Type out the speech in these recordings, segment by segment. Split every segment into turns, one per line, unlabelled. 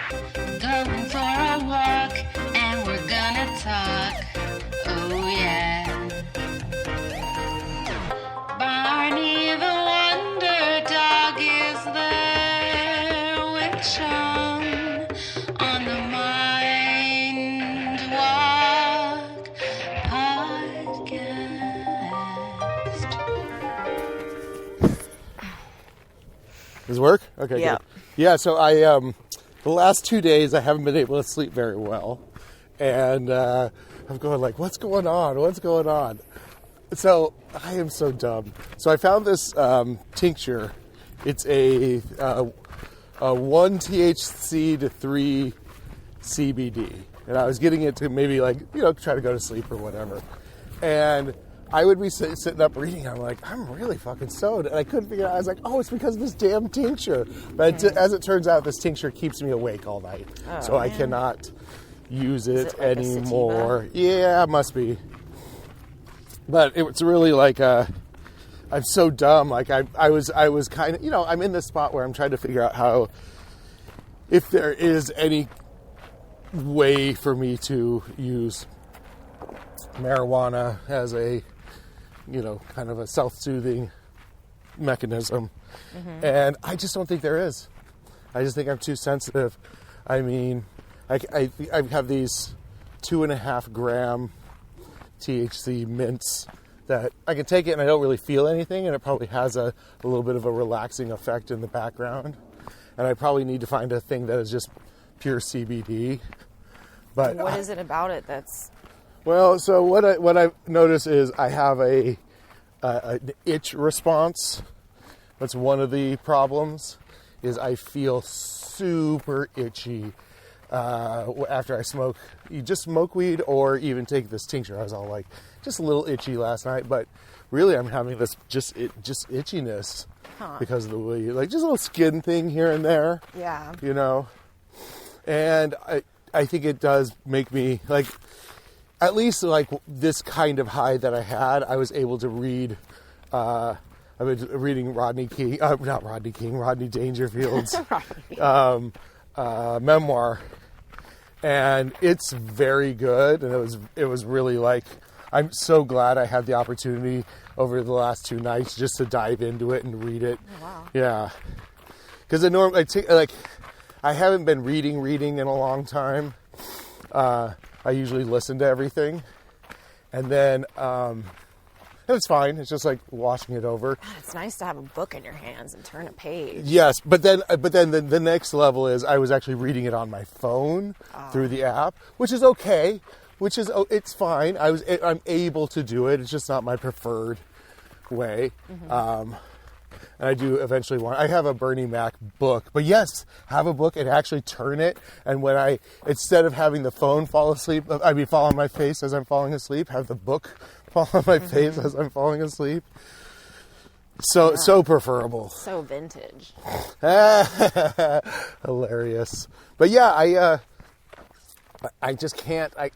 Going for a walk, and we're gonna talk. Oh yeah. Barney the Wonder Dog is there with Sean on the Mind Walk podcast.
Does it work? Okay,
Yeah.
good. Yeah, so the last 2 days I haven't been able to sleep very well. And I'm going like, what's going on? What's going on? So I am so dumb. So I found this tincture. It's a 1 THC to 3 CBD. And I was getting it to maybe try to go to sleep or whatever. And I would be sitting up reading. I'm like, I'm really fucking stoned. And I couldn't figure it out. I was like, oh, it's because of this damn tincture. But as it turns out, this tincture keeps me awake all night.
Oh,
so I cannot use it
like a
anymore. Yeah, it must be. But it's really like I'm so dumb. Like I was kind of, I'm in this spot where I'm trying to figure out if there is any way for me to use marijuana as a, kind of a self-soothing mechanism. Mm-hmm. And I just don't think there is. I just think I'm too sensitive. I mean, I have these 2.5 gram THC mints that I can take it and I don't really feel anything, and it probably has a little bit of a relaxing effect in the background. And I probably need to find a thing that is just pure CBD. But
what is it about it that's...
Well, so what I've noticed is I have an itch response. That's one of the problems, is I feel super itchy after I smoke. You just smoke weed or even take this tincture. I was all like, just a little itchy last night, but really I'm having this just itchiness because of the weed. Like just a little skin thing here and there.
Yeah.
And I think it does make me like... At least like this kind of high that I had, I was able to read. I've been reading Rodney Dangerfield's memoir, and it's very good. And it was really like, I'm so glad I had the opportunity over the last 2 nights just to dive into it and read it.
Oh, wow.
Yeah, because I haven't been reading in a long time. I usually listen to everything, and then it's fine. It's just like watching it over.
It's nice to have a book in your hands and turn a page.
Yes, but then the next level is I was actually reading it on my phone through the app, which is okay. It's fine. I'm able to do it. It's just not my preferred way. Mm-hmm. And I do eventually I have a Bernie Mac book, but yes, have a book and actually turn it. And when instead of having the phone fall on my face as I'm falling asleep, have the book fall on my face as I'm falling asleep. So preferable.
So vintage.
Hilarious. But yeah, I just can't, I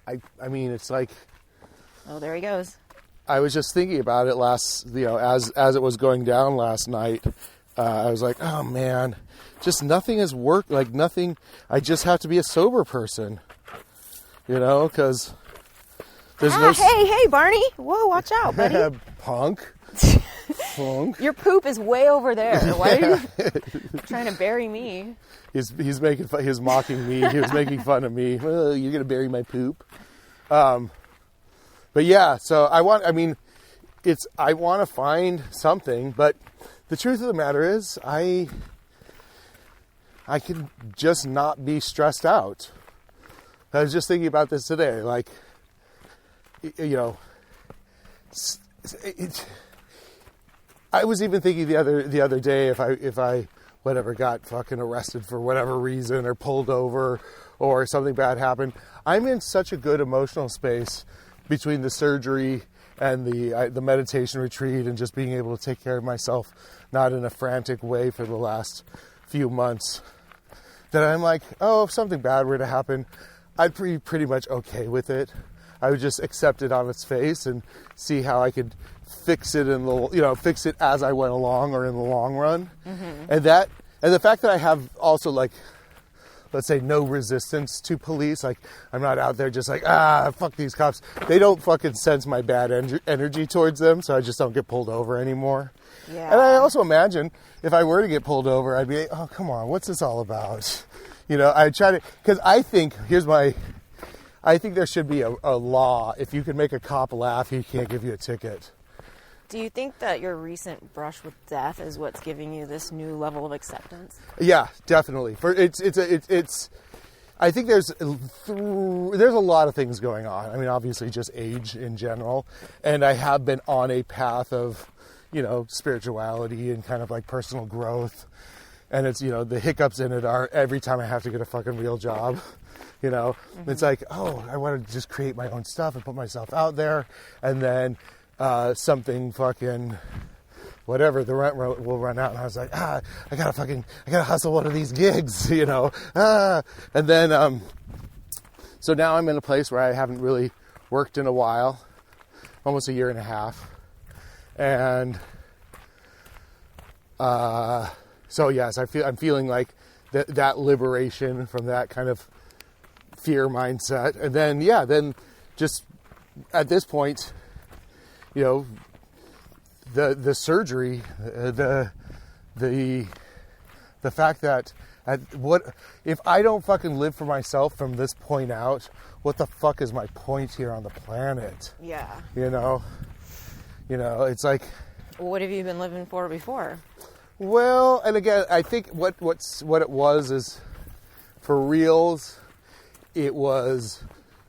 mean, it's like.
Oh, there he goes.
I was just thinking about it as it was going down last night. I was like, oh man, just nothing has worked. Like nothing. I just have to be a sober person, because there's no.
Hey, Barney! Whoa, watch out, buddy.
Punk.
Your poop is way over there. Why are you trying to bury me?
He's making fun. He was mocking me. He was making fun of me. Well, you're gonna bury my poop. But yeah, so I want to find something, but the truth of the matter is I can just not be stressed out. I was just thinking about this today, like, I was even thinking the other day if I whatever got fucking arrested for whatever reason or pulled over or something bad happened, I'm in such a good emotional space between the surgery and the meditation retreat and just being able to take care of myself, not in a frantic way for the last few months, that I'm like, oh, if something bad were to happen, I'd be pretty much okay with it. I would just accept it on its face and see how I could fix it fix it as I went along or in the long run. Mm-hmm. And the fact that I have also like let's say, no resistance to police. Like, I'm not out there just like, fuck these cops. They don't fucking sense my bad energy towards them, so I just don't get pulled over anymore.
Yeah.
And I also imagine if I were to get pulled over, I'd be like, oh, come on, what's this all about? You know, I try to, because I think, I think there should be a law. If you can make a cop laugh, he can't give you a ticket.
Do you think that your recent brush with death is what's giving you this new level of acceptance?
Yeah, definitely. I think there's a lot of things going on. I mean, obviously just age in general. And I have been on a path of, you know, spirituality and kind of like personal growth. And it's, you know, the hiccups in it are every time I have to get a fucking real job, you know, it's like, oh, I want to just create my own stuff and put myself out there. And then something fucking whatever, the rent will run out. And I was like, I gotta hustle one of these gigs, you know. And then, so now I'm in a place where I haven't really worked in a while, almost a year and a half. And, so yes, I'm feeling like that liberation from that kind of fear mindset. And then, then just at this point, you know, the surgery, the fact that if I don't fucking live for myself from this point out, what the fuck is my point here on the planet?
Yeah.
You know, it's like,
what have you been living for before?
Well, and again, I think what it was is, for reals, it was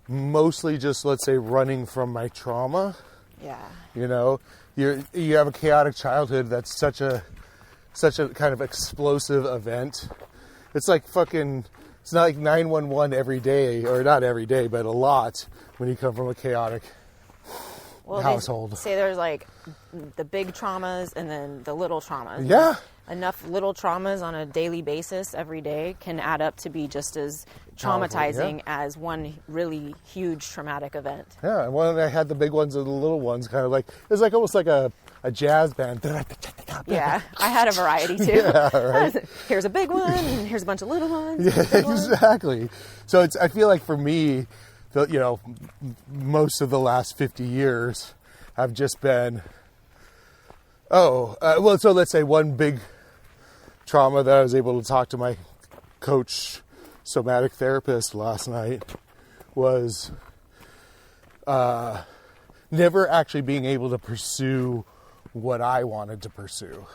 mostly just, let's say, running from my trauma.
Yeah.
You know, you have a chaotic childhood that's such a kind of explosive event. It's like fucking, it's not like 911 every day, or not every day, but a lot when you come from a chaotic household.
They say there's like the big traumas and then the little traumas.
Yeah.
Enough little traumas on a daily basis every day can add up to be just as traumatizing as one really huge traumatic event.
Yeah, and when I had the big ones and the little ones, kind of like, it was like almost like a jazz band.
Yeah, I had a variety too.
Yeah, right.
Here's a big one, and here's a bunch of little ones.
Yeah, exactly. So I feel like for me, you know, most of the last 50 years have just been, so let's say one big trauma that I was able to talk to my coach, somatic therapist last night, was never actually being able to pursue what I wanted to pursue,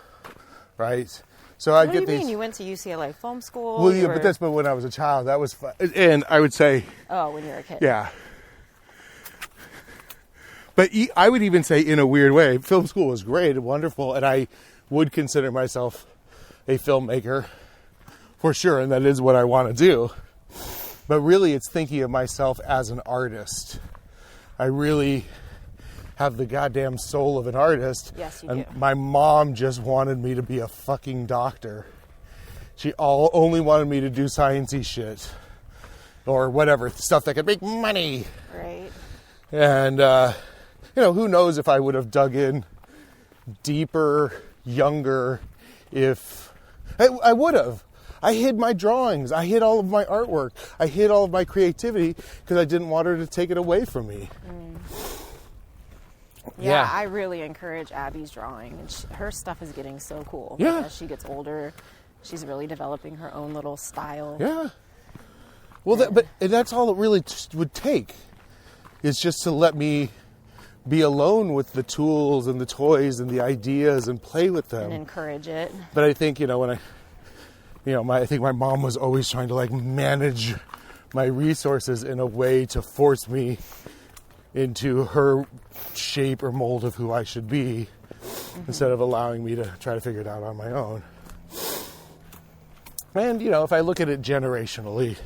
right? So
What do you mean? You went to UCLA film school?
Well, yeah, but when I was a child, that was fun. And I would say...
Oh, when you were a kid.
Yeah. But I would even say, in a weird way, film school was great and wonderful, and I would consider myself a filmmaker for sure, and that is what I want to do. But really, it's thinking of myself as an artist. I really have the goddamn soul of an artist.
Yes, you
and
do.
My mom just wanted me to be a fucking doctor. She only wanted me to do sciencey shit. Or whatever, stuff that could make money.
Right.
And, who knows if I would have dug in deeper, younger, if... I would have. I hid my drawings. I hid all of my artwork. I hid all of my creativity because I didn't want her to take it away from me.
Yeah, I really encourage Abby's drawing. And her stuff is getting so cool.
Yeah.
As she gets older, she's really developing her own little style.
Yeah. Well, but that's all it really would take. Is just to let me be alone with the tools and the toys and the ideas and play with them.
And encourage it.
But I think, I think my mom was always trying to like manage my resources in a way to force me into her shape or mold of who I should be, instead of allowing me to try to figure it out on my own. And, if I look at it generationally,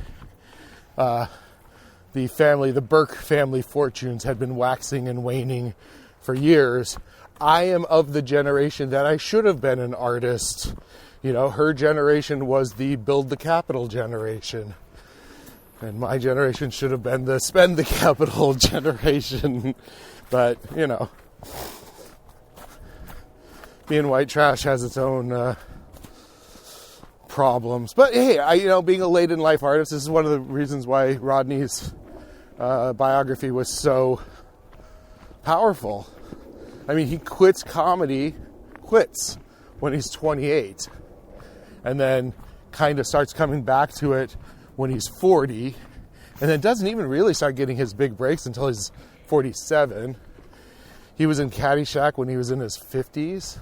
the Burke family fortunes had been waxing and waning for years. I am of the generation that I should have been an artist. Her generation was the build the capital generation. And my generation should have been the spend the capital generation. But, being white trash has its own problems. But hey, being a late in life artist, this is one of the reasons why Rodney's biography was so powerful. I mean, he quits comedy, when he's 28, and then kind of starts coming back to it when he's 40, and then doesn't even really start getting his big breaks until he's 47. He was in Caddyshack when he was in his 50s,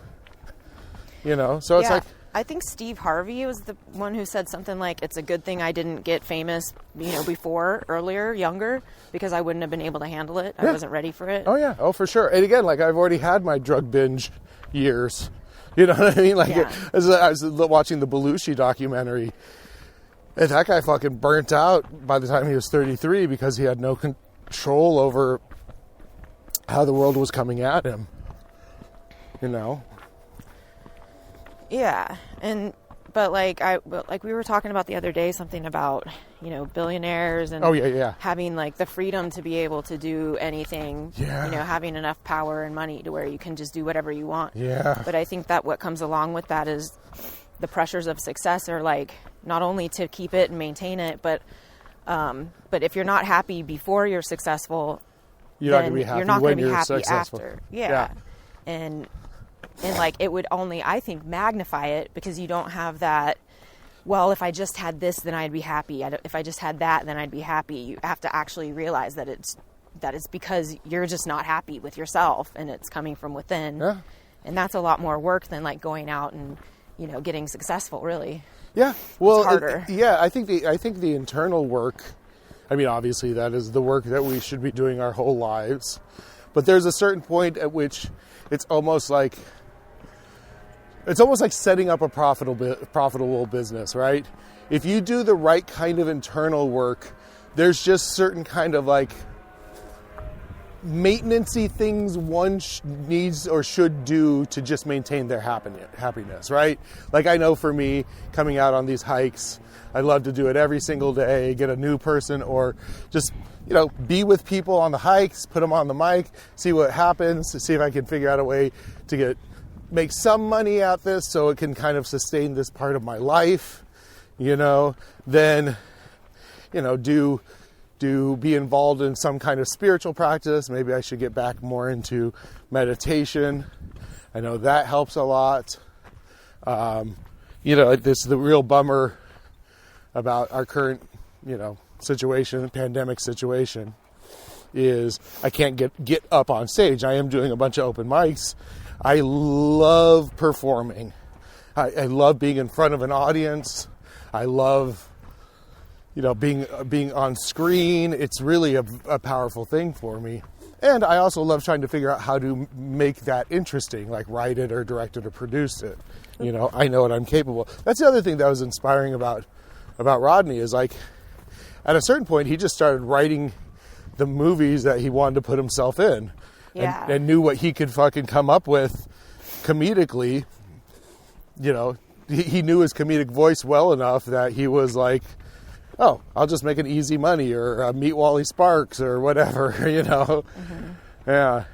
so it's like...
I think Steve Harvey was the one who said something like, it's a good thing I didn't get famous, earlier, younger, because I wouldn't have been able to handle it. I wasn't ready for it.
Oh, yeah. Oh, for sure. And again, like, I've already had my drug binge years. You know what I mean? Like, as I was watching the Belushi documentary, and that guy fucking burnt out by the time he was 33 because he had no control over how the world was coming at him.
Yeah, but we were talking about the other day, something about billionaires and having like the freedom to be able to do anything. Having enough power and money to where you can just do whatever you want. But I think that what comes along with that is the pressures of success are like not only to keep it and maintain it, but if you're not happy before you're successful, you're not going to be happy after. And like, it would only, I think, magnify it because you don't have that, well, if I just had this, then I'd be happy. If I just had that, then I'd be happy. You have to actually realize that it's because you're just not happy with yourself and it's coming from within. Yeah. And that's a lot more work than like going out and, getting successful, really.
Yeah. Well,
it's harder.
I think the internal work, I mean, obviously that is the work that we should be doing our whole lives. But there's a certain point at which it's almost like setting up a profitable business, right? If you do the right kind of internal work, there's just certain kind of like maintenance-y things one needs or should do to just maintain their happiness, right? Like, I know for me, coming out on these hikes, I love to do it every single day, get a new person, or just, be with people on the hikes, put them on the mic, see what happens, to see if I can figure out a way to make some money out this so it can kind of sustain this part of my life, then, be involved in some kind of spiritual practice. Maybe I should get back more into meditation. I know that helps a lot. This the real bummer about our current, pandemic situation, is I can't get up on stage. I am doing a bunch of open mics. I love performing. I love being in front of an audience. I love, being on screen. It's really a powerful thing for me. And I also love trying to figure out how to make that interesting, like write it or direct it or produce it. I know what I'm capable. That's the other thing that was inspiring about Rodney is, like, at a certain point, he just started writing the movies that he wanted to put himself in.
Yeah.
And knew what he could fucking come up with comedically. He knew his comedic voice well enough that he was like, oh, I'll just make an Easy Money or meet Wally Sparks or whatever,
Mm-hmm.
Yeah.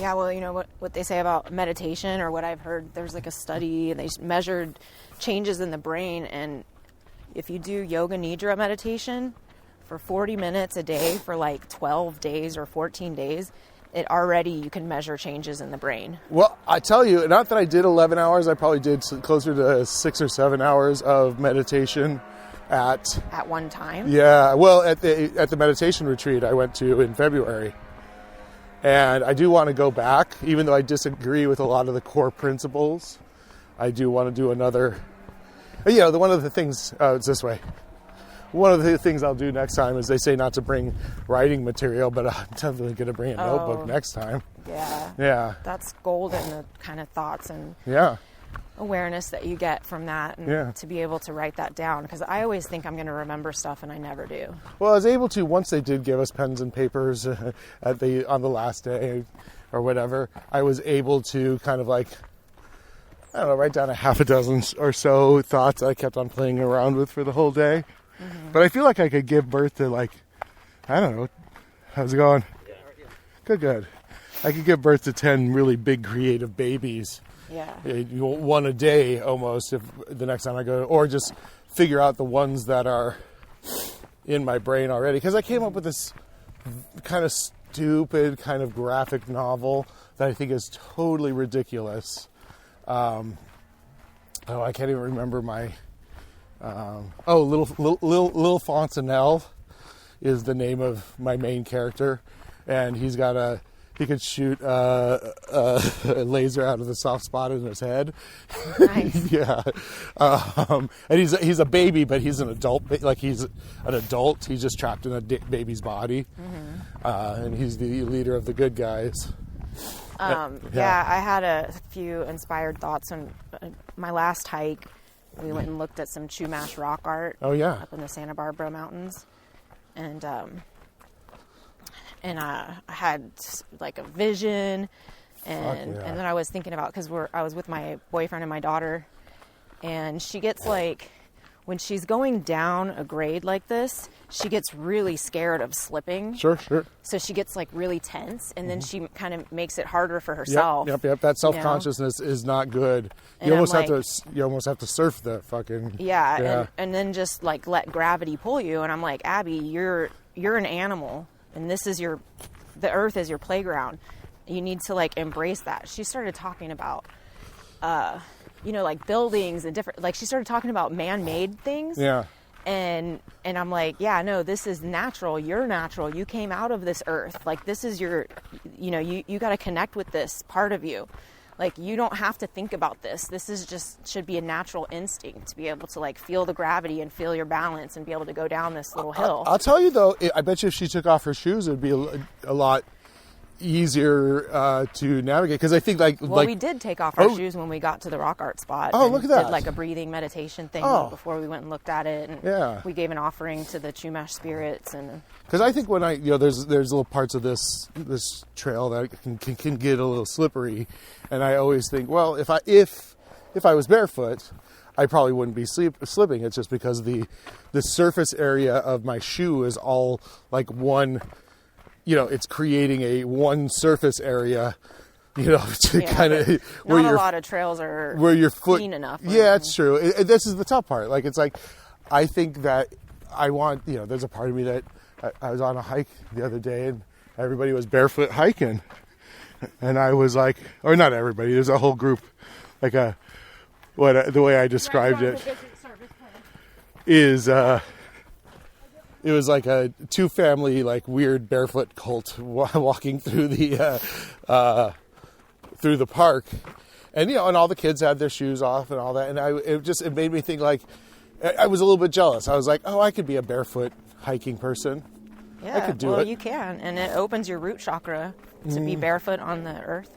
Yeah, well, what they say about meditation, or what I've heard, there's like a study, and they measured changes in the brain, and if you do yoga nidra meditation for 40 minutes a day for like 12 days or 14 days, you can measure changes in the brain.
Well, I tell you, not that I did 11 hours, I probably did closer to 6 or 7 hours of meditation at
one time.
Yeah, well, at the meditation retreat I went to in February. And I do want to go back, even though I disagree with a lot of the core principles. I do want to do another. One of the things, it's this way. One of the things I'll do next time is, they say not to bring writing material, but I'm definitely going to bring a notebook next time.
Yeah.
Yeah.
That's gold in the kind of thoughts and awareness that you get from that, and to be able to write that down, because I always think I'm going to remember stuff and I never do.
Well, I was able to, once they did give us pens and papers on the last day or whatever, I was able to kind of like, I don't know, write down a half a dozen or so thoughts I kept on playing around with for the whole day. Mm-hmm. But I feel like I could give birth to, like, I don't know, how's it going? Good. I could give birth to 10 really big creative babies one a day almost if the next time I go, or just figure out the ones that are in my brain already. Because I came up with this kind of stupid kind of graphic novel that I think is totally ridiculous. I can't even remember my... Little Fontanelle is the name of my main character, and he could shoot a laser out of the soft spot in his head.
Nice.
Yeah. And he's a baby, but he's an adult. Like, he's an adult. He's just trapped in a baby's body. Mm-hmm. And he's the leader of the good guys.
I had a few inspired thoughts on my last hike. We went and looked at some Chumash rock art.
Oh, yeah.
Up in the Santa Barbara Mountains. And I had like a vision, and then I was thinking about, because I was with my boyfriend and my daughter, and she gets like, when she's going down a grade like this, she gets really scared of slipping.
Sure.
So she gets like really tense, and then she kind of makes it harder for herself.
Yep. That self-consciousness is not good. You almost have to surf the fucking...
Yeah. And then just like let gravity pull you. And I'm like, Abby, you're an animal, and this is the earth is your playground. You need to like embrace that. She started talking about, like buildings and different, like she started talking about man-made things. Yeah. And I'm like, yeah, no, this is natural. You're natural. You came out of this earth. Like, this is your, you got to connect with this part of you. Like, you don't have to think about this. This is should be a natural instinct to be able to like feel the gravity and feel your balance and be able to go down this little hill.
I'll tell you though, I bet you if she took off her shoes, it would be a lot easier to navigate, because I think
we did take off our shoes when we got to the rock art spot.
Look at that!
Did like a breathing meditation thing before we went and looked at it, and we gave an offering to the Chumash spirits. And
because I think when there's little parts of this trail that can get a little slippery, and I always think, well, if I was barefoot, I probably wouldn't be slipping. It's just because the surface area of my shoe is all like one. It's creating one surface area, to kind of...
Not a lot of trails are
where your foot,
clean enough.
Yeah, it's true. This is the tough part. Like, it's like, I think that I want, there's a part of me that I was on a hike the other day and everybody was barefoot hiking. And I was like, or not everybody, there's a whole group, like the way I described it is... It was like a two-family, like weird barefoot cult walking through the park, and and all the kids had their shoes off and all that, and it made me think, like, I was a little bit jealous. I was like, oh, I could be a barefoot hiking person.
Yeah,
I could do it.
Well, you can, and it opens your root chakra to be barefoot on the earth.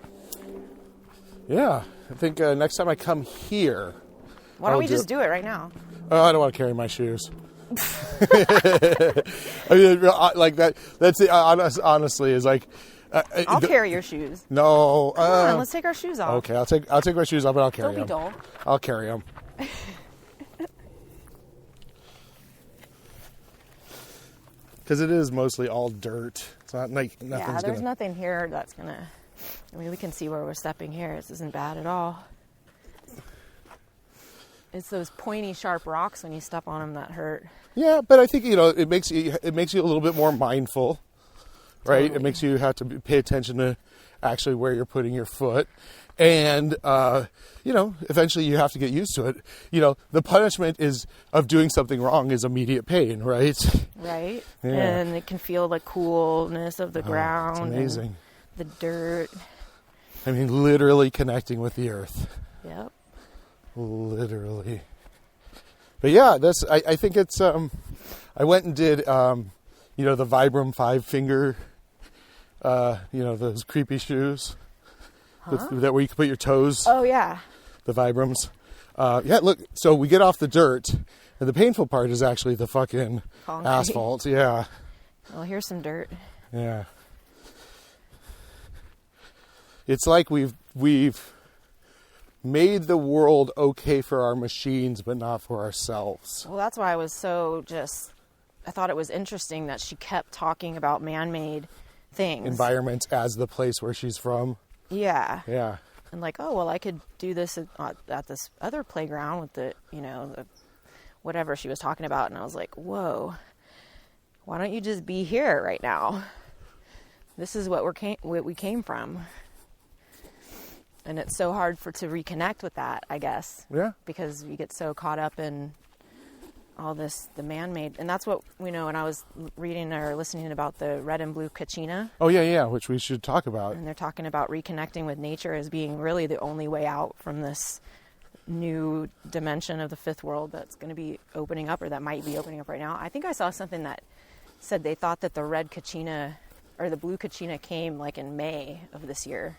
Yeah, I think next time I come here,
why don't we just do it right now?
Oh, I don't want to carry my shoes. I mean, like that. That's it. Honestly, is like.
I'll carry your shoes.
No,
come on, let's take our shoes off.
Okay, I'll take my shoes off, but I'll carry them.
Don't be dull.
I'll carry them. Because it is mostly all dirt. It's not like nothing's
there's nothing here that's gonna. I mean, we can see where we're stepping here. This isn't bad at all. It's those pointy, sharp rocks when you step on them that hurt.
Yeah, but I think it makes you a little bit more mindful, right? Totally. It makes you have to pay attention to actually where you're putting your foot, and eventually you have to get used to it. The punishment of doing something wrong is immediate pain, right?
Right. Yeah. And it can feel the coolness of the ground.
It's amazing.
The dirt.
I mean, literally connecting with the earth.
Yep.
Literally. But yeah, I think it's I went and did the Vibram 5-finger those creepy shoes that where you can put your toes.
Oh yeah.
The Vibrams. Look, so we get off the dirt and the painful part is actually the fucking concrete. Asphalt. Yeah.
Well, here's some dirt.
Yeah. It's like we've made the world okay for our machines, but not for ourselves.
Well, that's why I was I thought it was interesting that she kept talking about man-made things.
Environments as the place where she's from.
Yeah.
Yeah.
and like, oh, well, I could do this at this other playground with the, the whatever she was talking about. And I was like, whoa, why don't you just be here right now? This is what we came from. And it's so hard to reconnect with that, I guess.
Yeah.
Because you get so caught up in all this, the man-made. And that's what, when I was reading or listening about the red and blue kachina.
Oh, yeah, which we should talk about.
And they're talking about reconnecting with nature as being really the only way out from this new dimension of the fifth world that's going to be opening up, or that might be opening up right now. I think I saw something that said they thought that the red kachina or the blue kachina came like in May of this year.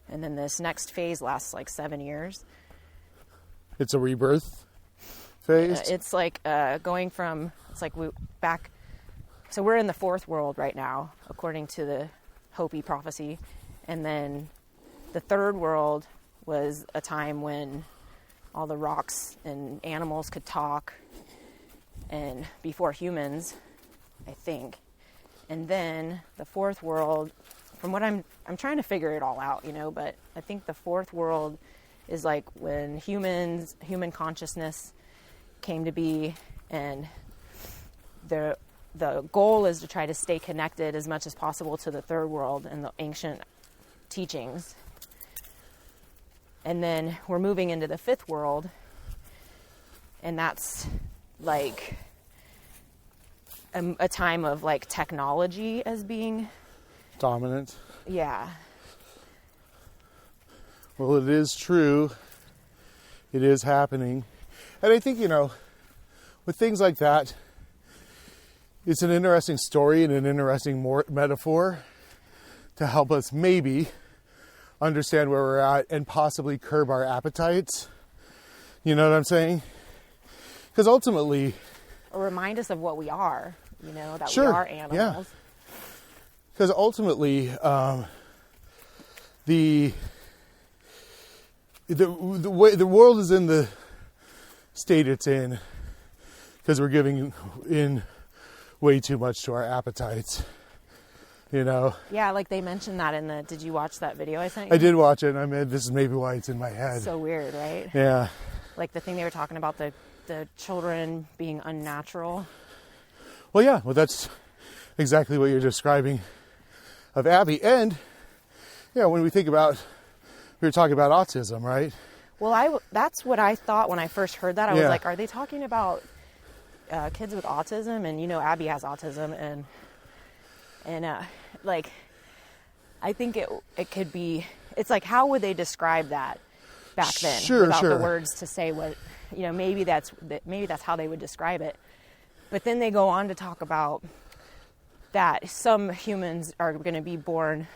And then this next phase lasts like 7 years.
It's a rebirth phase?
It's like going from, it's like so we're in the fourth world right now, according to the Hopi prophecy. And then the third world was a time when all the rocks and animals could talk, and before humans, I think. And then the fourth world, from what I'm trying to figure it all out, but I think the fourth world is like when human consciousness came to be, and the goal is to try to stay connected as much as possible to the third world and the ancient teachings. And then we're moving into the fifth world, and that's like a time of like technology as being
dominant.
Yeah.
Well, it is true. It is happening. And I think, with things like that, it's an interesting story and an interesting metaphor to help us maybe understand where we're at and possibly curb our appetites. You know what I'm saying? Because ultimately...
Or remind us of what we are, that
sure,
we are animals.
Yeah. Because ultimately, the way the world is in the state it's in because we're giving in way too much to our appetites.
Yeah, like they mentioned that did you watch that video I sent you?
I did watch it, and this is maybe why it's in my head.
So weird, right?
Yeah.
Like the thing they were talking about, the children being unnatural.
Well, yeah. Well, that's exactly what you're describing of Abby. And, when we think about, we were talking about autism, right?
Well, that's what I thought when I first heard that. I was like, are they talking about kids with autism? And, Abby has autism. And like, I think it could be, it's like, how would they describe that back then? Without the words to say what, maybe that's how they would describe it. But then they go on to talk about that some humans are going to be born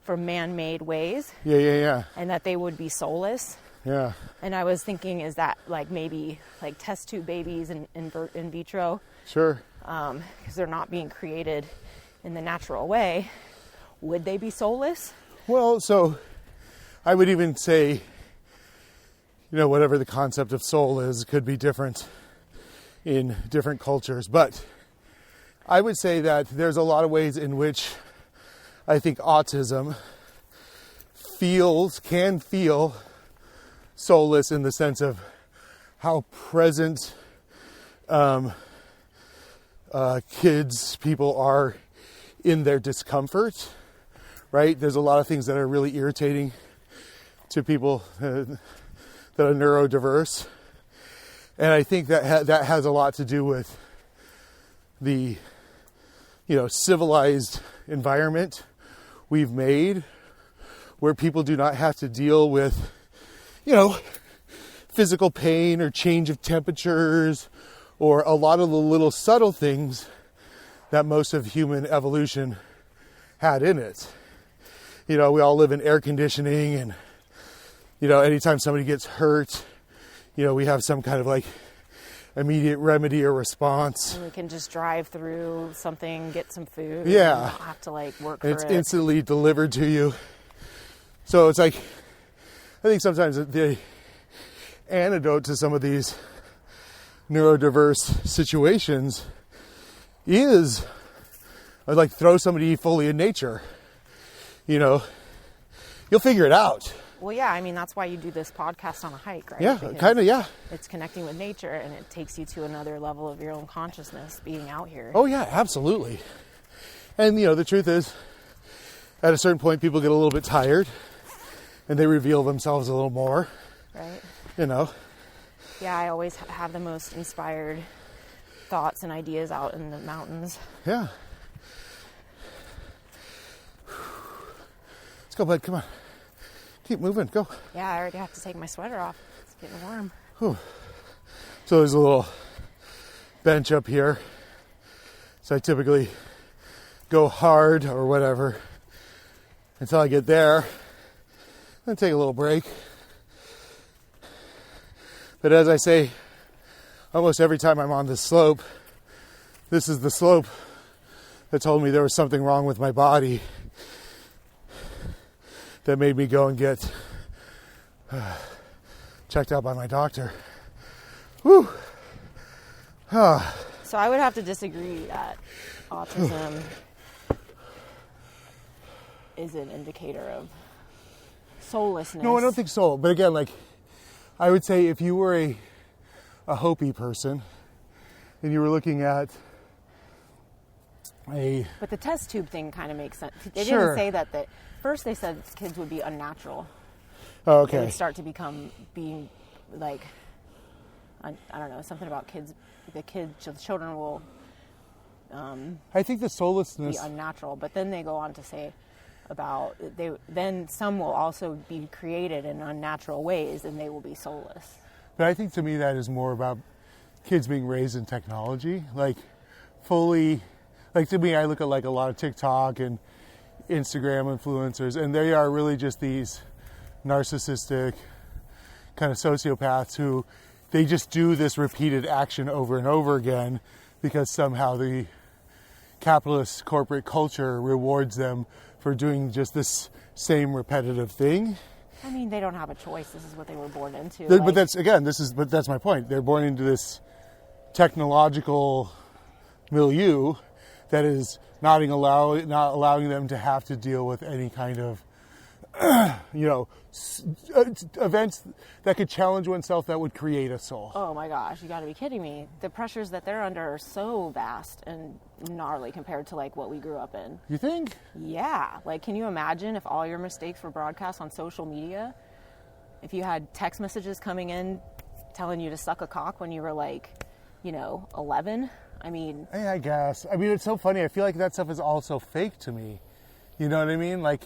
from man-made ways.
Yeah.
And that they would be soulless.
Yeah.
And I was thinking, is that like maybe like test tube babies in vitro?
Sure.
Because they're not being created in the natural way. Would they be soulless?
Well, so I would even say, whatever the concept of soul is, could be different in different cultures. But I would say that there's a lot of ways in which I think autism can feel soulless in the sense of how present people are in their discomfort, right? There's a lot of things that are really irritating to people that are neurodiverse. And I think that has a lot to do with the, civilized environment we've made, where people do not have to deal with, physical pain or change of temperatures or a lot of the little subtle things that most of human evolution had in it. We all live in air conditioning, and, anytime somebody gets hurt, we have some kind of like immediate remedy or response.
And we can just drive through something, get some food.
Yeah.
And not have to like work
and
for it.
It's instantly delivered to you. So it's like, I think sometimes the antidote to some of these neurodiverse situations is like throw somebody fully in nature. You'll figure it out.
Well, yeah, I mean, that's why you do this podcast on a hike, right?
Yeah, kind of, yeah.
It's connecting with nature, and it takes you to another level of your own consciousness being out here.
Oh, yeah, absolutely. And, the truth is, at a certain point, people get a little bit tired, and they reveal themselves a little more.
Right.
Yeah,
I always have the most inspired thoughts and ideas out in the mountains.
Yeah. Let's go, bud. Come on. Keep moving. Go.
Yeah, I already have to take my sweater off. It's getting warm.
Whew. So there's a little bench up here. So I typically go hard or whatever until I get there. Then take a little break. But as I say, almost every time I'm on this slope, this is the slope that told me there was something wrong with my body that made me go and get checked out by my doctor. Whew.
So I would have to disagree that autism is an indicator of soullessness.
No, I don't think so. But again, I would say if you were a Hopi person and you were looking at
But the test tube thing kind of makes sense. They
Sure.
didn't say that. First they said kids would be unnatural.
Oh, okay.
They would start to being like, I don't know, something about kids. The children will
I think the soullessness
be unnatural. But then they go on to say about then some will also be created in unnatural ways and they will be soulless.
But I think to me that is more about kids being raised in technology, fully. To me, I look at a lot of TikTok and Instagram influencers, and they are really just these narcissistic kind of sociopaths who they just do this repeated action over and over again because somehow the capitalist corporate culture rewards them for doing just this same repetitive thing.
I mean, they don't have a choice. This is what they were born into.
But that's my point. They're born into this technological milieu that is not allowing them to have to deal with any kind of, events that could challenge oneself that would create a soul.
Oh my gosh, you got to be kidding me. The pressures that they're under are so vast and gnarly compared to what we grew up in.
You think?
Yeah. Can you imagine if all your mistakes were broadcast on social media? If you had text messages coming in telling you to suck a cock when you were 11? I mean...
Yeah, I guess. I mean, it's so funny. I feel like that stuff is also fake to me. You know what I mean? And I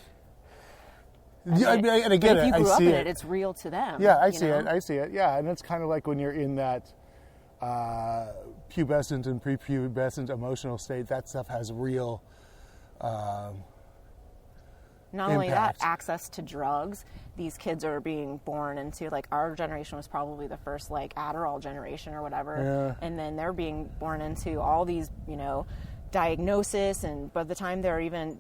get it.
If you grew
up in
it, it's real to them.
Yeah, I see it. Yeah, and it's kind of like when you're in that pubescent and prepubescent emotional state, that stuff has real
Not only that, access to drugs. These kids are being born into, our generation was probably the first, Adderall generation or whatever.
Yeah.
And then they're being born into all these, diagnosis. And by the time they're even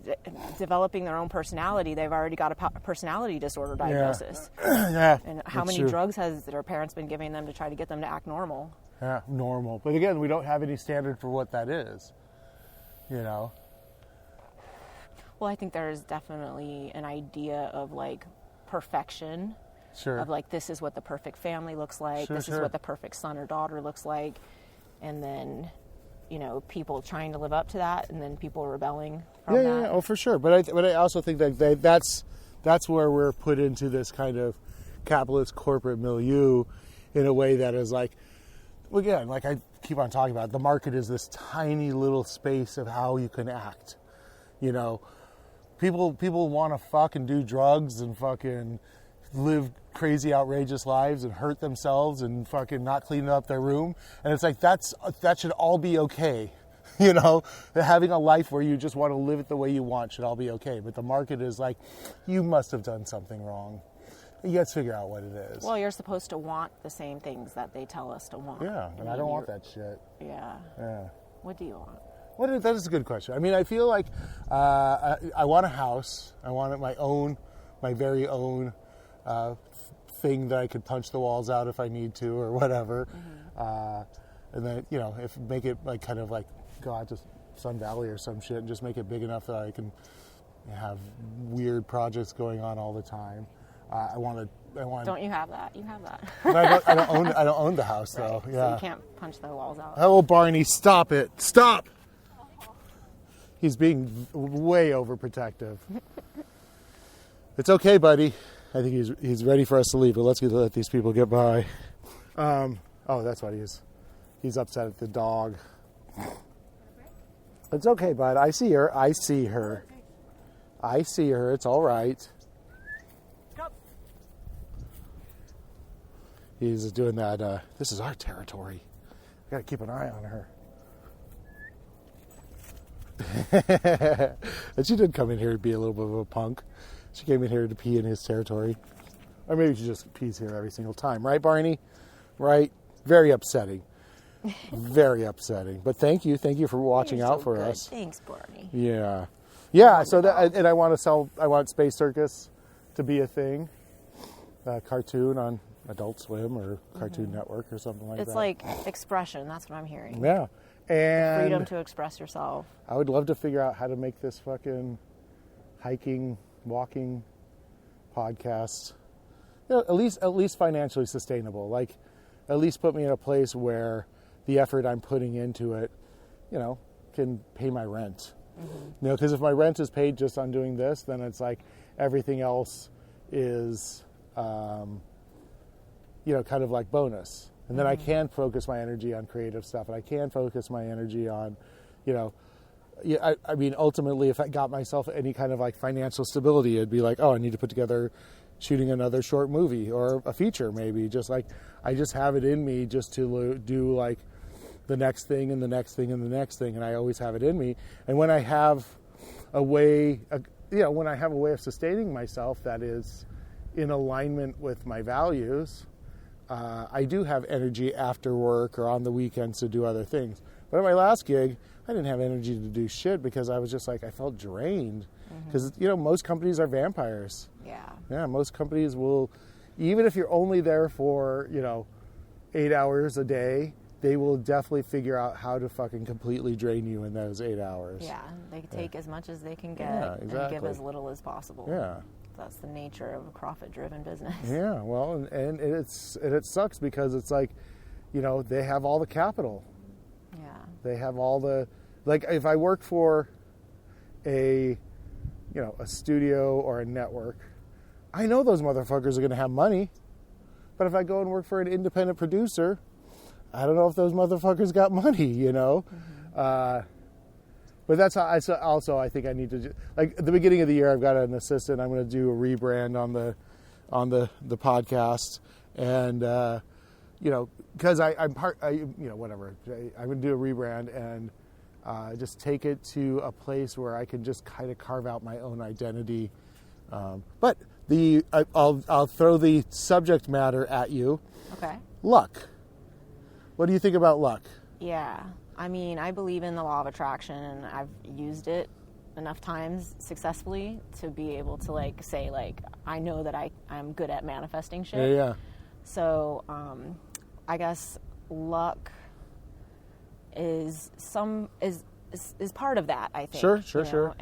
developing their own personality, they've already got a personality disorder diagnosis.
Yeah.
And how many drugs has their parents been giving them to try to get them to act normal?
Yeah, normal. But again, we don't have any standard for what that is,
Well, I think there's definitely an idea of perfection.
Sure.
Of this is what the perfect family looks like. This is what the perfect son or daughter looks like. And then, people trying to live up to that, and then people rebelling from that.
Yeah. Oh, for sure. But I also think that that's where we're put into this kind of capitalist corporate milieu in a way that is again, I keep on talking about, the market is this tiny little space of how you can act. People want to fucking do drugs and fucking live crazy, outrageous lives and hurt themselves and fucking not clean up their room. And it's that should all be okay. Having a life where you just want to live it the way you want should all be okay. But the market is you must have done something wrong. You got to figure out what it is.
Well, you're supposed to want the same things that they tell us to want.
Yeah, and I don't want that shit.
Yeah.
Yeah.
What do you want?
That is a good question. I mean, I feel like I want a house. I want my very own thing that I could punch the walls out if I need to or whatever. Mm-hmm. And then, make it go out to Sun Valley or some shit and just make it big enough that I can have weird projects going on all the time. I want.
Don't you have that? You have that.
But I don't own the house though.
Right.
Yeah.
So you can't punch the walls out.
Oh, Barney, stop it! Stop! He's being way overprotective. It's okay, buddy. I think he's ready for us to leave, but let's let these people get by. Oh, that's what he is. He's upset at the dog. It's okay, bud. I see her. I see her. I see her. It's all right. He's doing that. This is our territory. We got to keep an eye on her. And she did come in here to be a little bit of a punk. She came in here to pee in his territory. Or maybe she just pees here every single time. Right, Barney? Right? Very upsetting. Very upsetting. But thank you for watching out for us.
Thanks, Barney.
Yeah. Yeah, so that, and I want Space Circus to be a thing. A cartoon on Adult Swim or Cartoon Network or something like that.
It's like expression, that's what I'm hearing.
Yeah. And
freedom to express yourself.
I would love to figure out how to make this fucking hiking, walking podcast, at least financially sustainable. Like, at least put me in a place where the effort I'm putting into it, can pay my rent. Mm-hmm. Because if my rent is paid just on doing this, then it's like everything else is, kind of like bonus. And then I can focus my energy on creative stuff, and I can focus my energy on, ultimately, if I got myself any kind of like financial stability, it'd be like, oh, I need to put together shooting another short movie or a feature maybe. Just like, I just have it in me just to do like the next thing and the next thing and the next thing, and I always have it in me. And when I have a way, of sustaining myself that is in alignment with my values, I do have energy after work or on the weekends to do other things. But at my last gig, I didn't have energy to do shit because I was just like, I felt drained. Because, most companies are vampires. Yeah. Yeah, most companies will, even if you're only there for, 8 hours a day, they will definitely figure out how to fucking completely drain you in those 8 hours.
Yeah, they take as much as they can get and give as little as possible.
Yeah.
That's the nature of a profit-driven business.
Yeah, well, and it sucks because it's like, they have all the capital. Yeah. They have all the, like, if I work for a studio or a network, I know those motherfuckers are going to have money. But if I go and work for an independent producer, I don't know if those motherfuckers got money, But that's how I think I need to, like, at the beginning of the year, I've got an assistant. I'm going to do a rebrand on the podcast, and because I'm whatever. I'm going to do a rebrand and just take it to a place where I can just kind of carve out my own identity. But I'll throw the subject matter at you. Okay. Luck. What do you think about luck? Yeah.
I mean, I believe in the law of attraction, and I've used it enough times successfully to be able to, say, I know that I'm good at manifesting shit. Yeah. So, I guess luck is part of that, I think. Sure.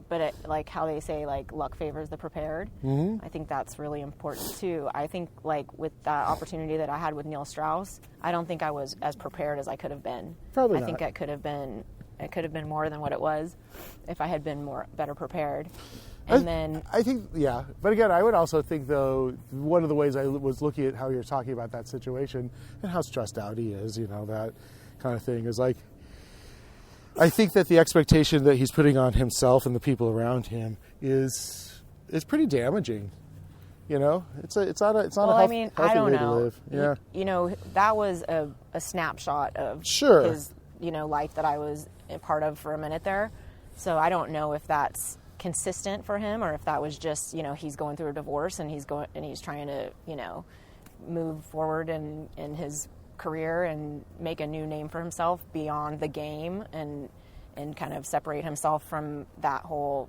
But like how they say, luck favors the prepared. Mm-hmm. I think that's really important too. I think with that opportunity that I had with Neil Strauss, I don't think I was as prepared as I could have been. Probably not. I think it could have been more than what it was if I had been better prepared. And
I think, yeah. But again, I would also think, though, one of the ways I was looking at how you're talking about that situation and how stressed out he is, that kind of thing, is I think that the expectation that he's putting on himself and the people around him is pretty damaging. It's not a healthy way to live. Yeah.
That was a snapshot of his life that I was a part of for a minute there. So I don't know if that's consistent for him or if that was just he's going through a divorce and he's trying to move forward in his career and make a new name for himself beyond the game and kind of separate himself from that whhole,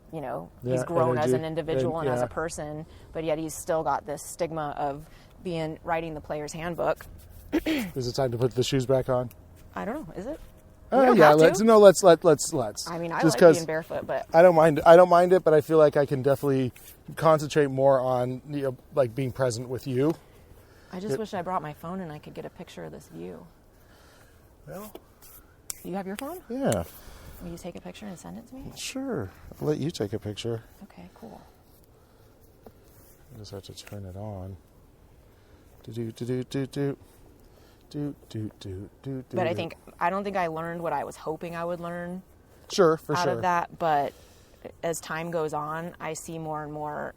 he's grown as an individual and as a person, but yet he's still got this stigma of writing the player's handbook.
Is it time to put the shoes back on?
I don't know. Is it? Let's.
I
mean, I
just
like being barefoot, but
I don't mind it, but I feel like I can definitely concentrate more on like being present with you.
I just wish I brought my phone and I could get a picture of this view.
Well,
you have your phone?
Yeah.
Will you take a picture and send it to me?
Sure. I'll let you take a picture.
Okay, cool.
I just have to turn it on. But
I don't think I learned what I was hoping I would learn.
Sure,
out of that. But as time goes on, I see more and more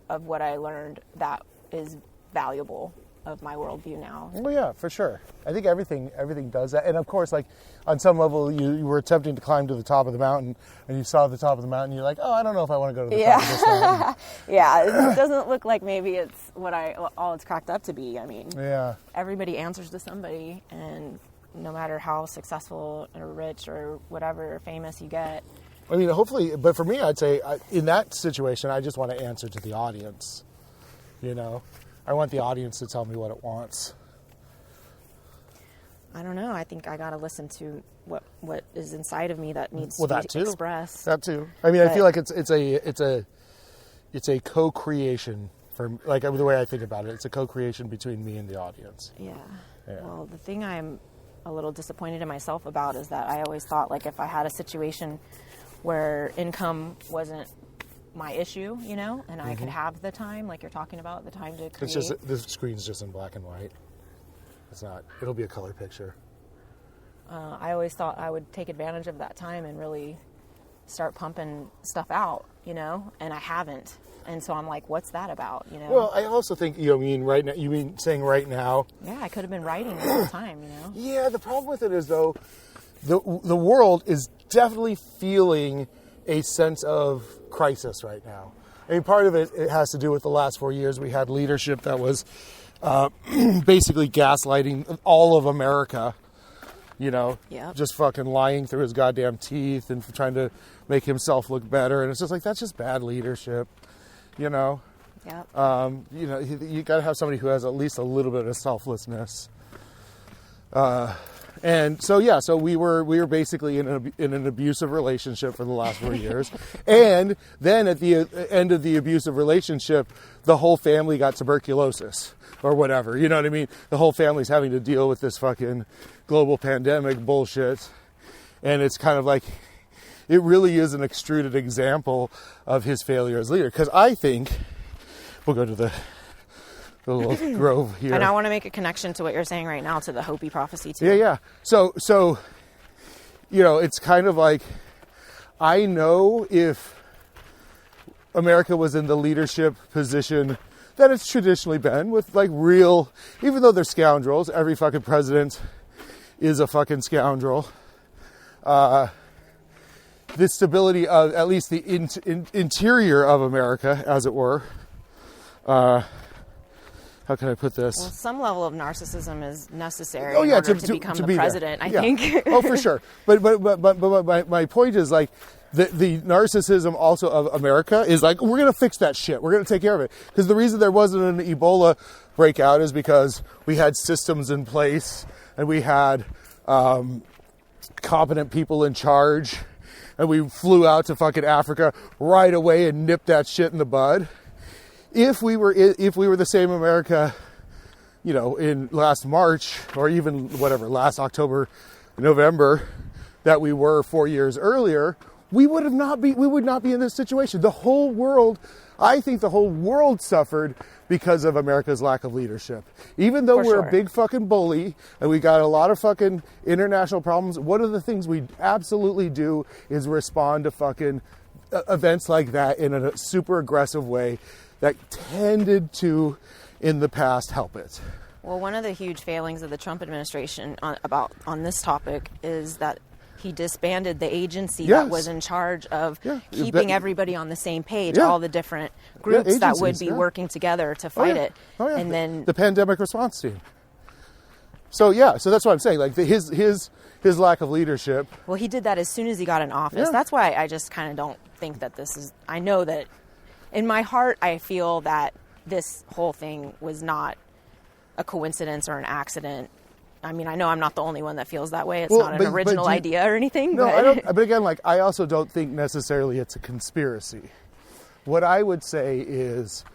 of what I learned that is valuable of my worldview now.
Well, yeah, for sure. I think everything does that. And of course, like on some level, you were attempting to climb to the top of the mountain, and you saw the top of the mountain, and you're like, oh, I don't know if I want to go to the top of this mountain.
Yeah, it doesn't look like maybe it's all it's cracked up to be. I mean, everybody answers to somebody, and no matter how successful or rich or whatever famous you get.
I mean, hopefully, but for me, I'd say in that situation, I just want to answer to the audience. I want the audience to tell me what it wants.
I don't know. I think I got to listen to what is inside of me that needs to be expressed.
That too. I mean, I feel like it's a co-creation for, like, the way I think about it. It's a co-creation between me and the audience.
Yeah. Well, the thing I'm a little disappointed in myself about is that I always thought, like, if I had a situation where income wasn't my issue, and I could have the time, like you're talking about, the time to create.
It's just, the screen's just in black and white. It's not, it'll be a color picture.
I always thought I would take advantage of that time and really start pumping stuff out, and I haven't. And so I'm like, what's that about,
Well, I also think, right now, you mean saying right now?
Yeah, I could have been writing the whole time,
Yeah, the problem with it is, though, the world is definitely feeling a sense of crisis right now. I mean, part of it has to do with the last 4 years. We had leadership that was basically gaslighting all of America, just fucking lying through his goddamn teeth and trying to make himself look better. And it's just like, that's just bad leadership,
Yeah.
You got to have somebody who has at least a little bit of selflessness. And so we were basically in an abusive relationship for the last 4 years, and then at the end of the abusive relationship, the whole family got tuberculosis or whatever. You know what I mean? The whole family's having to deal with this fucking global pandemic bullshit, and it's kind of like, it really is an extruded example of his failure as leader. Because I think we'll go to the little grove here.
And I want to make a connection to what you're saying right now to the Hopi prophecy too.
Yeah. So it's kind of like, I know if America was in the leadership position that it's traditionally been, with like real, even though they're scoundrels, every fucking president is a fucking scoundrel. The stability of at least the interior of America, as it were, how can I put this?
Well, some level of narcissism is necessary in order to become the president, I think.
Oh, for sure. But my point is, like, the narcissism also of America is like, we're going to fix that shit. We're going to take care of it. Because the reason there wasn't an Ebola breakout is because we had systems in place and we had competent people in charge, and we flew out to fucking Africa right away and nipped that shit in the bud. If we were the same America, in last March or even last October, November, that we were 4 years earlier, we would not be in this situation. I think the whole world suffered because of America's lack of leadership. Even though we're a big fucking bully and we got a lot of fucking international problems, one of the things we absolutely do is respond to fucking events like that in a super aggressive way that tended to, in the past, help it.
Well, one of the huge failings of the Trump administration on this topic is that he disbanded the agency that was in charge of keeping everybody on the same page, all the different groups that would be working together to fight it. And then
the pandemic response team. So that's what I'm saying. Like his lack of leadership.
Well, he did that as soon as he got in office. Yeah. That's why I just kind of don't think that this is. I know that in my heart, I feel that this whole thing was not a coincidence or an accident. I mean, I know I'm not the only one that feels that way. It's not an original idea or anything.
No,
but.
I don't. But again, like, I also don't think necessarily it's a conspiracy. What I would say is,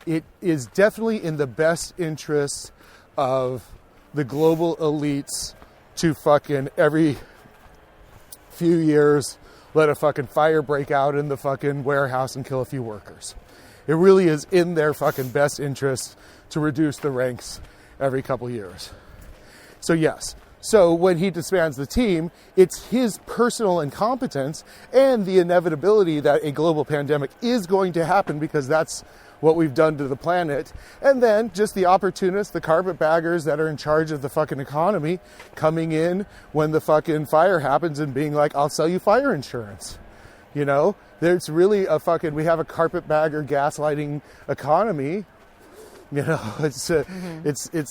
it is definitely in the best interest of the global elites to fucking every few years let a fucking fire break out in the fucking warehouse and kill a few workers. It really is in their fucking best interest to reduce the ranks every couple years. So yes. So when he disbands the team, it's his personal incompetence and the inevitability that a global pandemic is going to happen because that's what we've done to the planet. And then just the opportunists, the carpetbaggers that are in charge of the fucking economy coming in when the fucking fire happens and being like, I'll sell you fire insurance. You know, there's really we have a carpetbagger gaslighting economy. You know, it's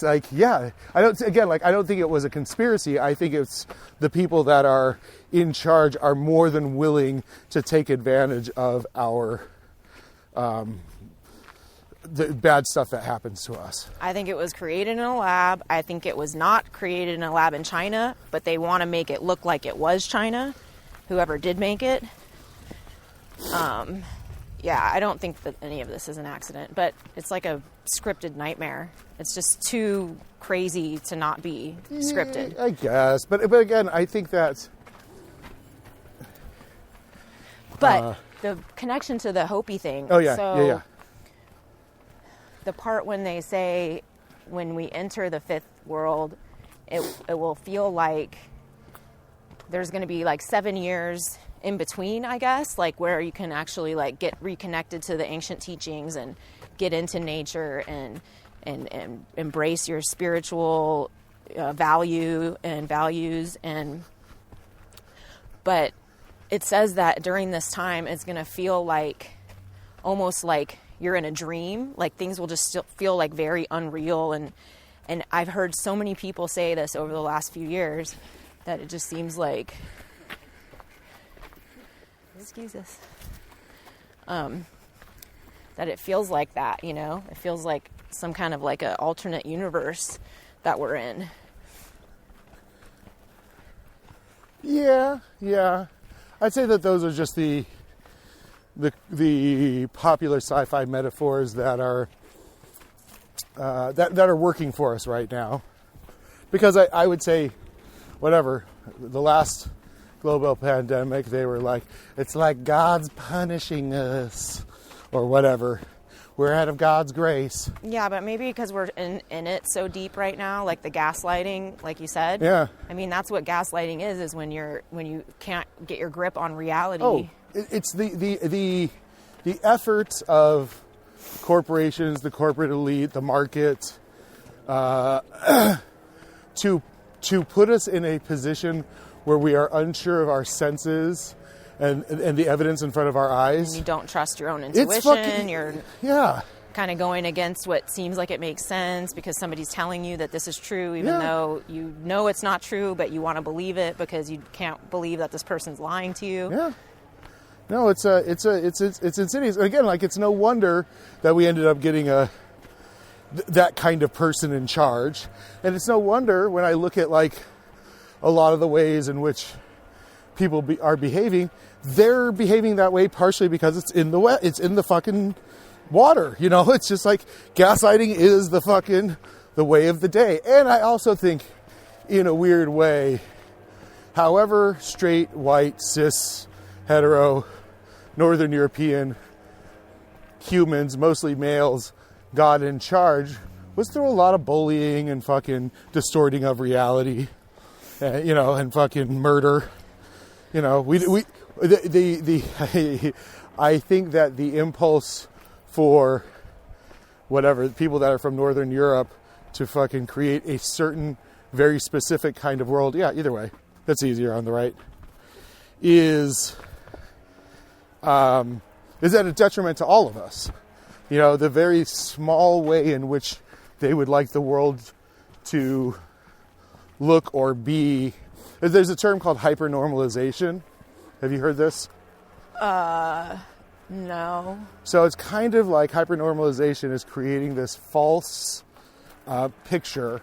like, yeah, I don't think it was a conspiracy. I think it's the people that are in charge are more than willing to take advantage of our, the bad stuff that happens to us.
I think it was created in a lab. I think it was not created in a lab in China, but they want to make it look like it was China, whoever did make it. Yeah, I don't think that any of this is an accident, but it's like a scripted nightmare. It's just too crazy to not be scripted.
I guess, but again, I think that.
But the connection to the Hopi thing.
Oh yeah,
so
yeah.
The part when they say, when we enter the fifth world, it will feel like there's going to be like 7 years in between, I guess, like where you can actually like get reconnected to the ancient teachings and get into nature and embrace your spiritual values. But it says that during this time, it's going to feel like almost like you're in a dream, like things will just still feel like very unreal. And I've heard so many people say this over the last few years that it just seems like, excuse us, that it feels like that, you know, it feels like some kind of like an alternate universe that we're in.
Yeah. I'd say that those are just the popular sci-fi metaphors that are that are working for us right now. Because I would say, whatever, the last global pandemic, they were like, it's like God's punishing us, or whatever. We're out of God's grace.
Yeah, but maybe because we're in it so deep right now, like the gaslighting, like you said.
Yeah.
I mean, that's what gaslighting is when you can't get your grip on reality.
Oh, it's the efforts of corporations, the corporate elite, the market, to put us in a position where we are unsure of our senses and the evidence in front of our eyes.
And you don't trust your own intuition. You're
yeah.
kind of going against what seems like it makes sense because somebody's telling you that this is true, even though you know it's not true, but you want to believe it because you can't believe that this person's lying to you.
Yeah. No, it's insidious. Again, like, it's no wonder that we ended up getting that kind of person in charge, and it's no wonder when I look at like a lot of the ways in which people are behaving. They're behaving that way partially because it's in the fucking water. You know, it's just like gaslighting is the way of the day. And I also think, in a weird way, however straight, white, cis, hetero, Northern European humans, mostly males, got in charge, was through a lot of bullying and fucking distorting of reality, you know, and fucking murder. You know, I think that the impulse for whatever people that are from Northern Europe to fucking create a certain very specific kind of world, yeah, either way, that's easier on the right, is at a detriment to all of us. You know, the very small way in which they would like the world to look or be. There's a term called hypernormalization. Have you heard this?
No.
So it's kind of like hypernormalization is creating this false picture,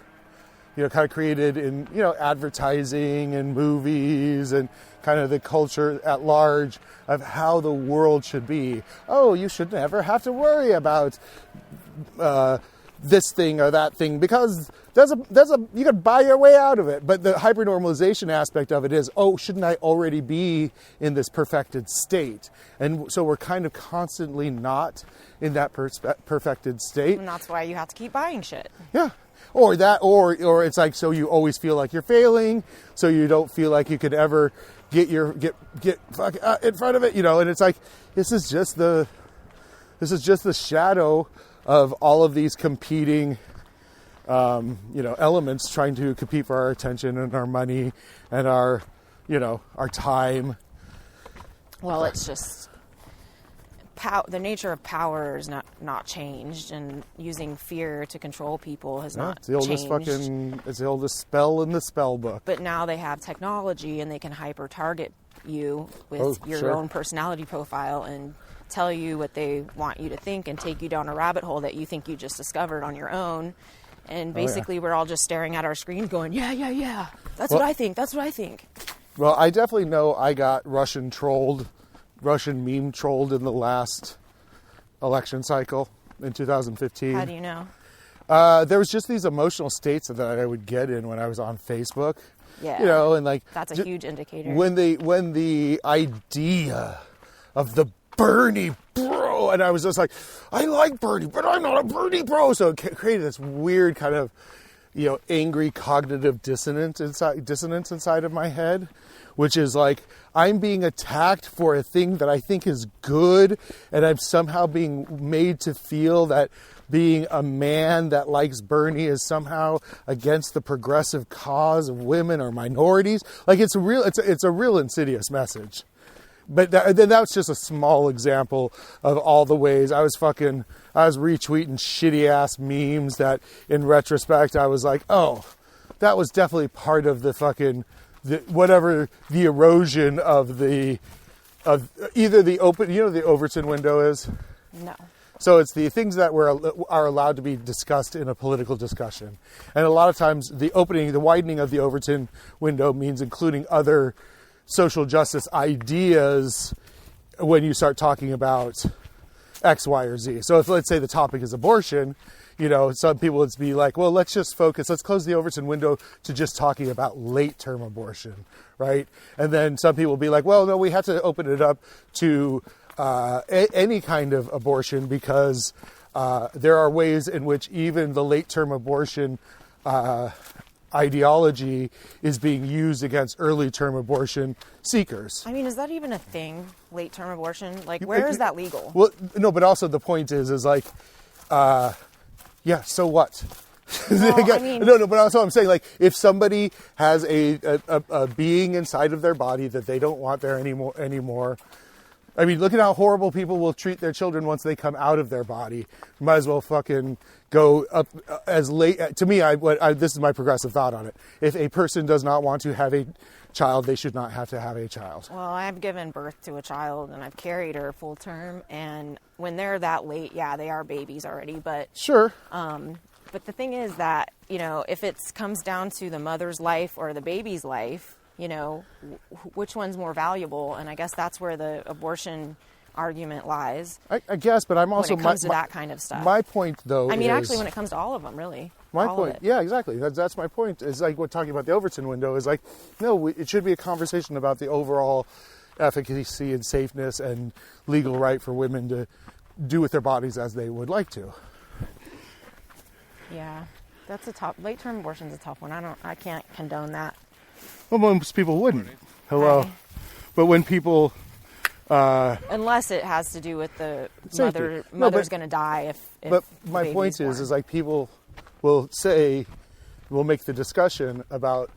kind of created in, advertising and movies and kind of the culture at large of how the world should be. Oh, you should never have to worry about this thing or that thing because you could buy your way out of it. But the hypernormalization aspect of it is, oh, shouldn't I already be in this perfected state? And so we're kind of constantly not in that perfected state.
And that's why you have to keep buying shit.
Yeah. Or it's like, so you always feel like you're failing, so you don't feel like you could ever get in front of it, and it's like, this is just the shadow of all of these competing, elements trying to compete for our attention and our money and our time.
Well, it's just the nature of power is not changed, and using fear to control people has not changed.
It's the oldest spell in the spell book.
But now they have technology, and they can hyper target you with your own personality profile and tell you what they want you to think and take you down a rabbit hole that you think you just discovered on your own. And basically, we're all just staring at our screens going, yeah. That's what I think.
Well, I definitely know I got Russian meme trolled in the last election cycle in 2015.
How do you know?
There was just these emotional states that I would get in when I was on Facebook.
Yeah.
And like
that's a huge indicator.
When the idea of the Bernie bro, and I was just like, I like Bernie, but I'm not a Bernie bro. So it created this weird kind of, angry cognitive dissonance inside of my head, which is like, I'm being attacked for a thing that I think is good, and I'm somehow being made to feel that being a man that likes Bernie is somehow against the progressive cause of women or minorities. Like, it's a real insidious message. But then that's just a small example of all the ways I was retweeting shitty ass memes that in retrospect I was like, oh, that was definitely part of the erosion of either the open, the Overton window is?
No.
So it's the things that are allowed to be discussed in a political discussion. And a lot of times the widening of the Overton window means including other social justice ideas when you start talking about X, Y, or Z. So if, let's say, the topic is abortion, some people would be like, well, let's close the Overton window to just talking about late-term abortion, right? And then some people will be like, well, no, we have to open it up to any kind of abortion because there are ways in which even the late-term abortion ideology is being used against early-term abortion seekers.
I mean, is that even a thing, late-term abortion? Like, where is that legal?
Well, no, but also the point is like, yeah, so what?
Well, I mean,
no, but also I'm saying, like, if somebody has a being inside of their body that they don't want there anymore, I mean, look at how horrible people will treat their children once they come out of their body. Might as well fucking go up as late. To me, this is my progressive thought on it. If a person does not want to have a child, they should not have to have a child.
Well, I've given birth to a child and I've carried her full term. And when they're that late, yeah, they are babies already. But
sure.
But the thing is that, if it comes down to the mother's life or the baby's life, which one's more valuable? And I guess that's where the abortion argument lies.
I guess, but I'm also...
when it comes to that kind of stuff.
My point, though,
actually, when it comes to all of them, really.
My point, yeah, exactly. That's my point. Is like what talking about the Overton window is like, no, it should be a conversation about the overall efficacy and safeness and legal right for women to do with their bodies as they would like to.
Yeah, that's late-term abortion's a tough one. I can't condone that.
Well, most people wouldn't. Hello.
Hi.
But when people...
unless it has to do with the mother's going to die if
But my point is like people will make the discussion about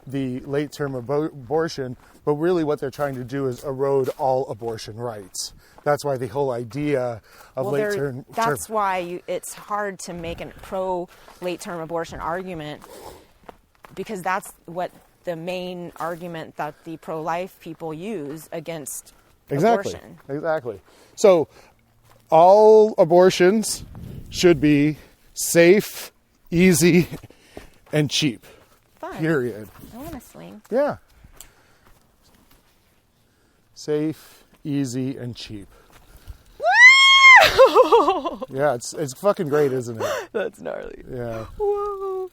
the late-term abortion, but really what they're trying to do is erode all abortion rights. That's why the whole idea of late-term...
That's why it's hard to make a pro-late-term abortion argument, because that's what the main argument that the pro-life people use against abortion.
Exactly. So all abortions should be safe, easy, and cheap.
Fun.
Period.
I want to swing.
Yeah. Safe, easy, and cheap. Yeah, it's fucking great, isn't it?
That's gnarly.
Yeah.
Whoa.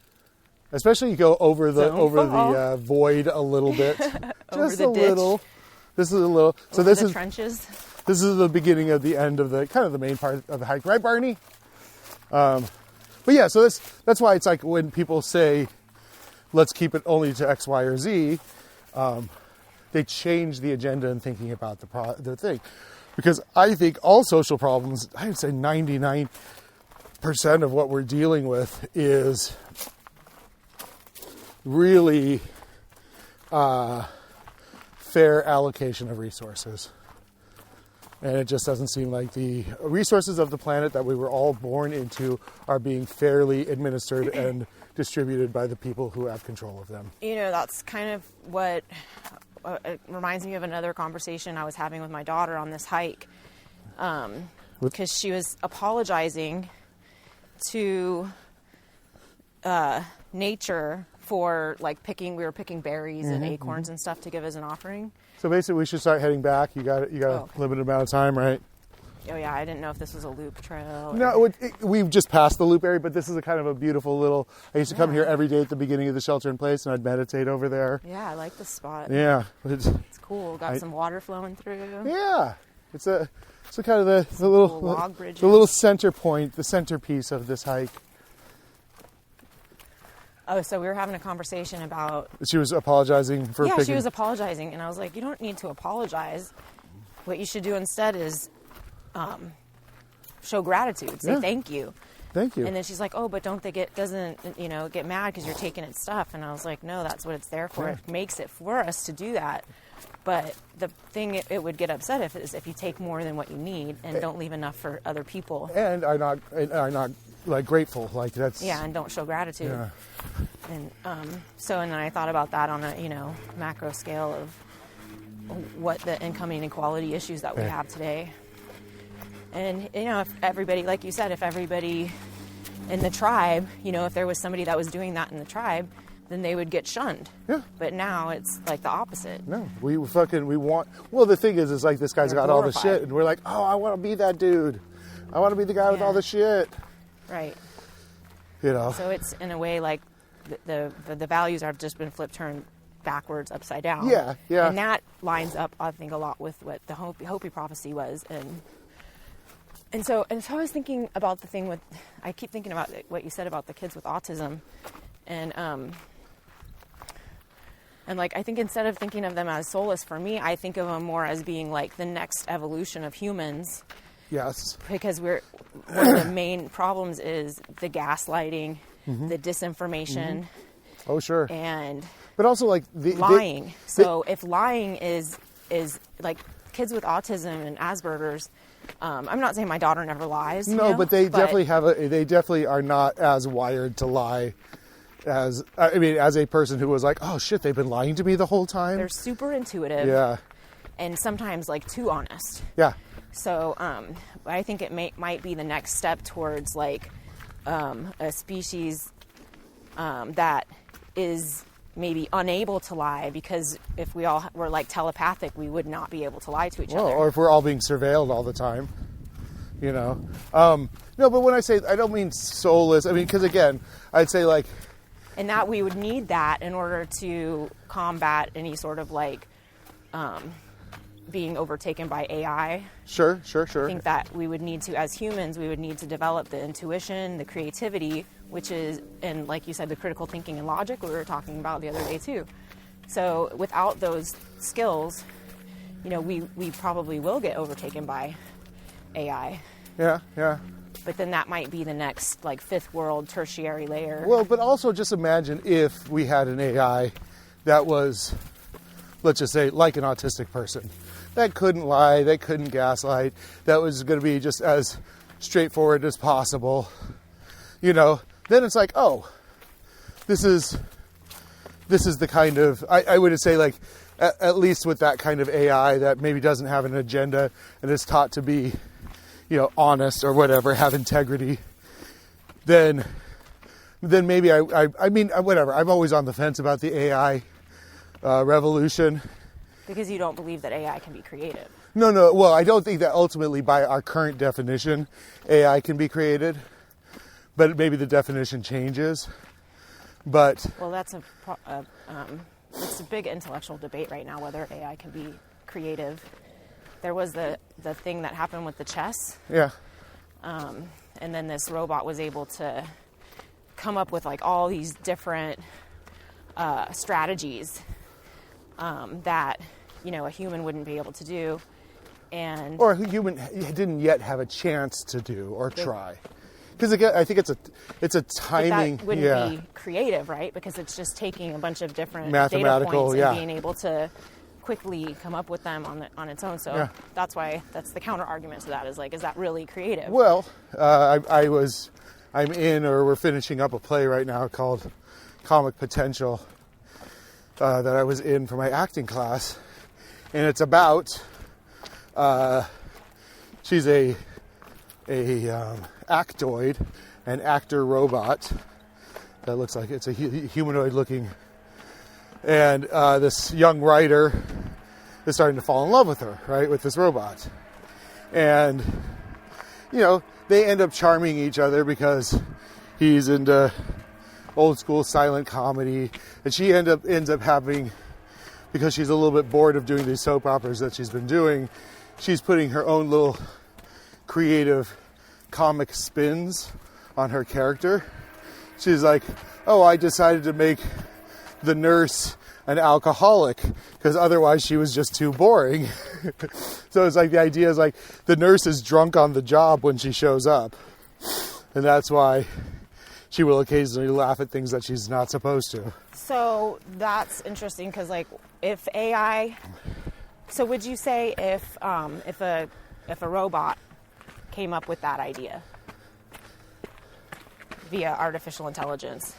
Especially you go over the void a little bit. Just a little. This is a little. So this is
trenches.
This is the beginning of the end of the kind of the main part of the hike, right, Barney? But yeah, so that's why it's like when people say, let's keep it only to X, Y, or Z, they change the agenda in thinking about the thing. Because I think all social problems, I would say 99% of what we're dealing with is really fair allocation of resources. And it just doesn't seem like the resources of the planet that we were all born into are being fairly administered and distributed by the people who have control of them.
You know, that's kind of what it reminds me of another conversation I was having with my daughter on this hike. Because she was apologizing to nature for like we were picking berries and acorns and stuff to give as an offering. So
basically we should start heading back. You got a limited amount of time, right?
Oh yeah, I didn't know if this was a loop trail.
No, we've just passed the loop area, but this is a kind of a beautiful little, I used to come here every day at the beginning of the shelter in place and I'd meditate over there.
Yeah, I like this spot.
Yeah.
It's cool. Got some water flowing through.
Yeah. It's kind of the little
log bridges.
The little center point, the centerpiece of this hike.
Oh, so we were having a conversation about...
She was apologizing for picking...
Yeah, she was apologizing. And I was like, you don't need to apologize. What you should do instead is show gratitude. Say thank you.
Thank you.
And then she's like, oh, but don't they get mad because you're taking its stuff. And I was like, no, that's what it's there for.
Yeah.
It makes it for us to do that. But the thing it would get upset if you take more than what you need and don't leave enough for other people.
And are not like grateful. Like that's...
Yeah, and don't show gratitude.
Yeah.
And and then I thought about that on a macro scale of what the income inequality issues that we have today. And if everybody, like you said, if everybody in the tribe, if there was somebody that was doing that in the tribe, then they would get shunned.
Yeah.
But now it's like the opposite.
No, we want. Well, the thing is like this guy's got all the shit, and we're like, oh, I want to be that dude. I want to be the guy with all the shit.
Right.
So
it's in a way like the values have just been turned backwards, upside down.
Yeah, yeah.
And that lines up, I think, a lot with what the Hopi prophecy was. And so I was thinking about the thing I keep thinking about what you said about the kids with autism. And like, I think instead of thinking of them as soulless, for me, I think of them more as being like the next evolution of humans.
Yes.
Because one of the main problems is the gaslighting, the disinformation.
Oh, sure. But also like
lying. If lying is like kids with autism and Asperger's, I'm not saying my daughter never lies.
No, but they definitely are not as wired to lie as a person who was like, oh shit, they've been lying to me the whole time.
They're super intuitive.
Yeah.
And sometimes like too honest.
Yeah.
So I think it might be the next step towards like a species that is maybe unable to lie, because if we all were like telepathic, we would not be able to lie to each other.
Or if we're all being surveilled all the time, No, but when I say, I don't mean soulless. I mean, because again, I'd say like...
And that we would need that in order to combat any sort of like being overtaken by AI.
Sure.
I think that we would need to, as humans, we would need to develop the intuition, the creativity, which is, and like you said, the critical thinking and logic we were talking about the other day too. So without those skills, we probably will get overtaken by AI.
Yeah.
But then that might be the next like fifth world tertiary layer.
Well, but also just imagine if we had an AI that was, let's just say, like an autistic person. That couldn't lie, that couldn't gaslight, that was going to be just as straightforward as possible. Then it's like, oh, this is the kind of, I would say like, at least with that kind of AI that maybe doesn't have an agenda and is taught to be, honest or whatever, have integrity, then then maybe I mean, whatever. I'm always on the fence about the AI revolution.
Because you don't believe that AI can be creative.
No. Well, I don't think that ultimately, by our current definition, AI can be created. But maybe the definition changes. But
well, that's it's a big intellectual debate right now whether AI can be creative. There was the thing that happened with the chess.
Yeah.
And then this robot was able to come up with like all these different strategies that, you know, a human wouldn't be able to do. Or
a human didn't yet have a chance to do or try. Because again, I think it's a timing.
But that wouldn't be creative, right? Because it's just taking a bunch of different
mathematical
data points and being able to quickly come up with them on its own. So that's the counter argument to that is like, is that really creative?
Well, we're finishing up a play right now called Comic Potential that I was in for my acting class, and it's about she's a actoid, an actor robot that looks like it's a humanoid looking, and this young writer is starting to fall in love with her, right, with this robot. And, you know, they end up charming each other because he's into old school silent comedy, and she ends up having, because she's a little bit bored of doing these soap operas that she's been doing, she's putting her own little creative comic spins on her character. She's like, oh, I decided to make the nurse an alcoholic because otherwise she was just too boring. So it's like the idea is like the nurse is drunk on the job when she shows up, and that's why she will occasionally laugh at things that she's not supposed to.
So that's interesting because like if AI, so would you say if a robot came up with that idea via artificial intelligence,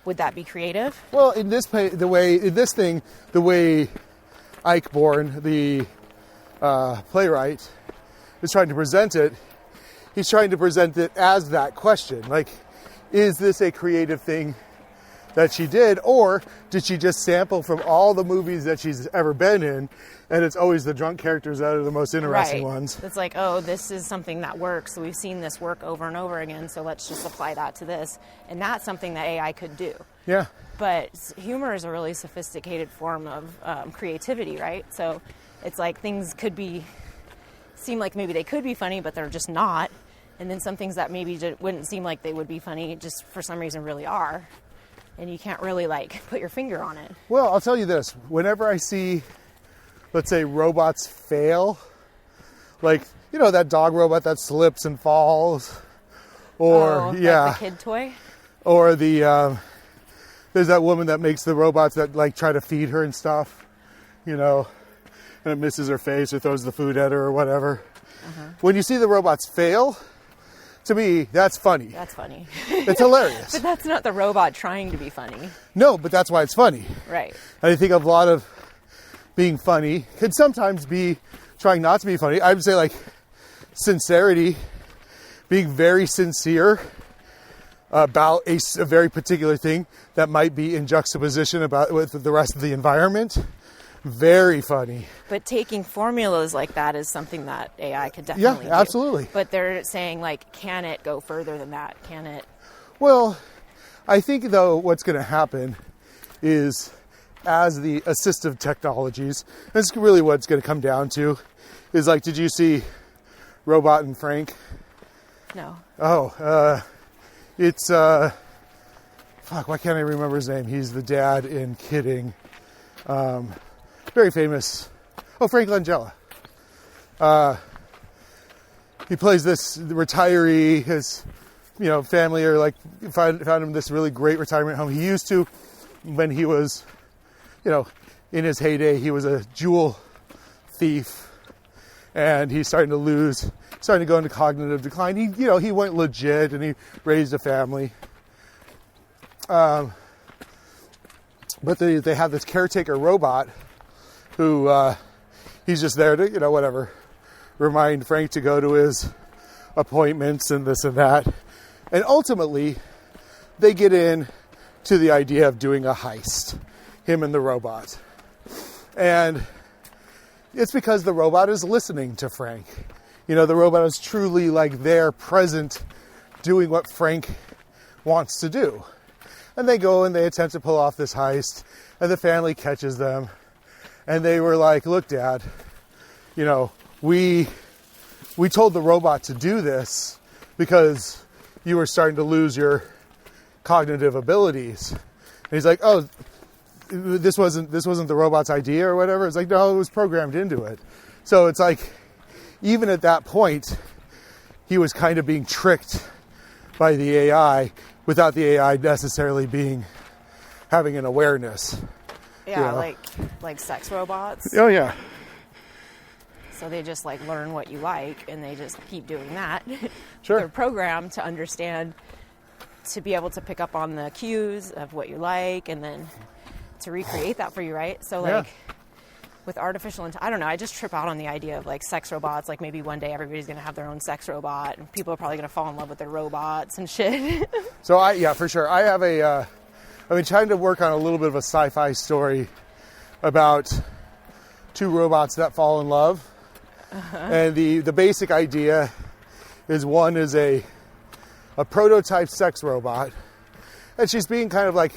would that be creative?
Well, the way Eichborn, the playwright, is trying to present it, he's trying to present it as that question. Like, is this a creative thing that she did, or did she just sample from all the movies that she's ever been in, and it's always the drunk characters that are the most interesting ones?
It's like, oh, this is something that works, so we've seen this work over and over again, so let's just apply that to this. And that's something that AI could do.
Yeah.
But humor is a really sophisticated form of creativity, right? So it's like things seem like maybe they could be funny, but they're just not. And then some things that maybe wouldn't seem like they would be funny just for some reason really are. And you can't really like put your finger on it.
Well, I'll tell you this. Whenever I see, let's say, robots fail, like, you know, that dog robot that slips and falls, or
like the kid toy,
or there's that woman that makes the robots that like try to feed her and stuff, you know, and it misses her face or throws the food at her or whatever. When you see the robots fail, to me, that's funny.
That's funny.
It's hilarious.
But that's not the robot trying to be funny.
No, but that's why it's funny.
Right.
And I think a lot of being funny can sometimes be trying not to be funny. I would say like sincerity, being very sincere about a very particular thing that might be in juxtaposition with the rest of the environment. Very funny.
But taking formulas like that is something that AI could definitely do.
Absolutely.
But they're saying, like, can it go further than that? Can it?
Well, I think, though, what's going to happen is as the assistive technologies, that's really what it's going to come down to, is like, did you see Robot and Frank?
No.
Oh, it's, why can't I remember his name? He's the dad in Kidding. Very famous. Oh, Frank Langella. He plays this retiree. His, family are like found him this really great retirement home. He used to, when he was, in his heyday, he was a jewel thief, and he's starting to go into cognitive decline. He went legit and he raised a family. But they have this caretaker robot who he's just there to, remind Frank to go to his appointments and this and that. And ultimately, they get in to the idea of doing a heist, him and the robot. And it's because the robot is listening to Frank. You know, the robot is truly like there, present, doing what Frank wants to do. And they go and they attempt to pull off this heist, and the family catches them. And they were like, look, Dad, you know, we told the robot to do this because you were starting to lose your cognitive abilities. And he's like, oh, this wasn't the robot's idea or whatever. It's like, no, it was programmed into it. So it's like, even at that point, he was kind of being tricked by the AI without the AI necessarily having an awareness.
Yeah, you know? like sex robots.
Oh yeah.
So they just like learn what you like, and they just keep doing that.
Sure.
They're programmed to understand, to be able to pick up on the cues of what you like, and then to recreate that for you, right? So like with artificial intelligence, I don't know, I just trip out on the idea of like sex robots. Like maybe one day everybody's going to have their own sex robot, and people are probably going to fall in love with their robots and shit. So
for sure. I have I've been trying to work on a little bit of a sci-fi story about two robots that fall in love. Uh-huh. And the basic idea is one is a prototype sex robot, and she's being kind of like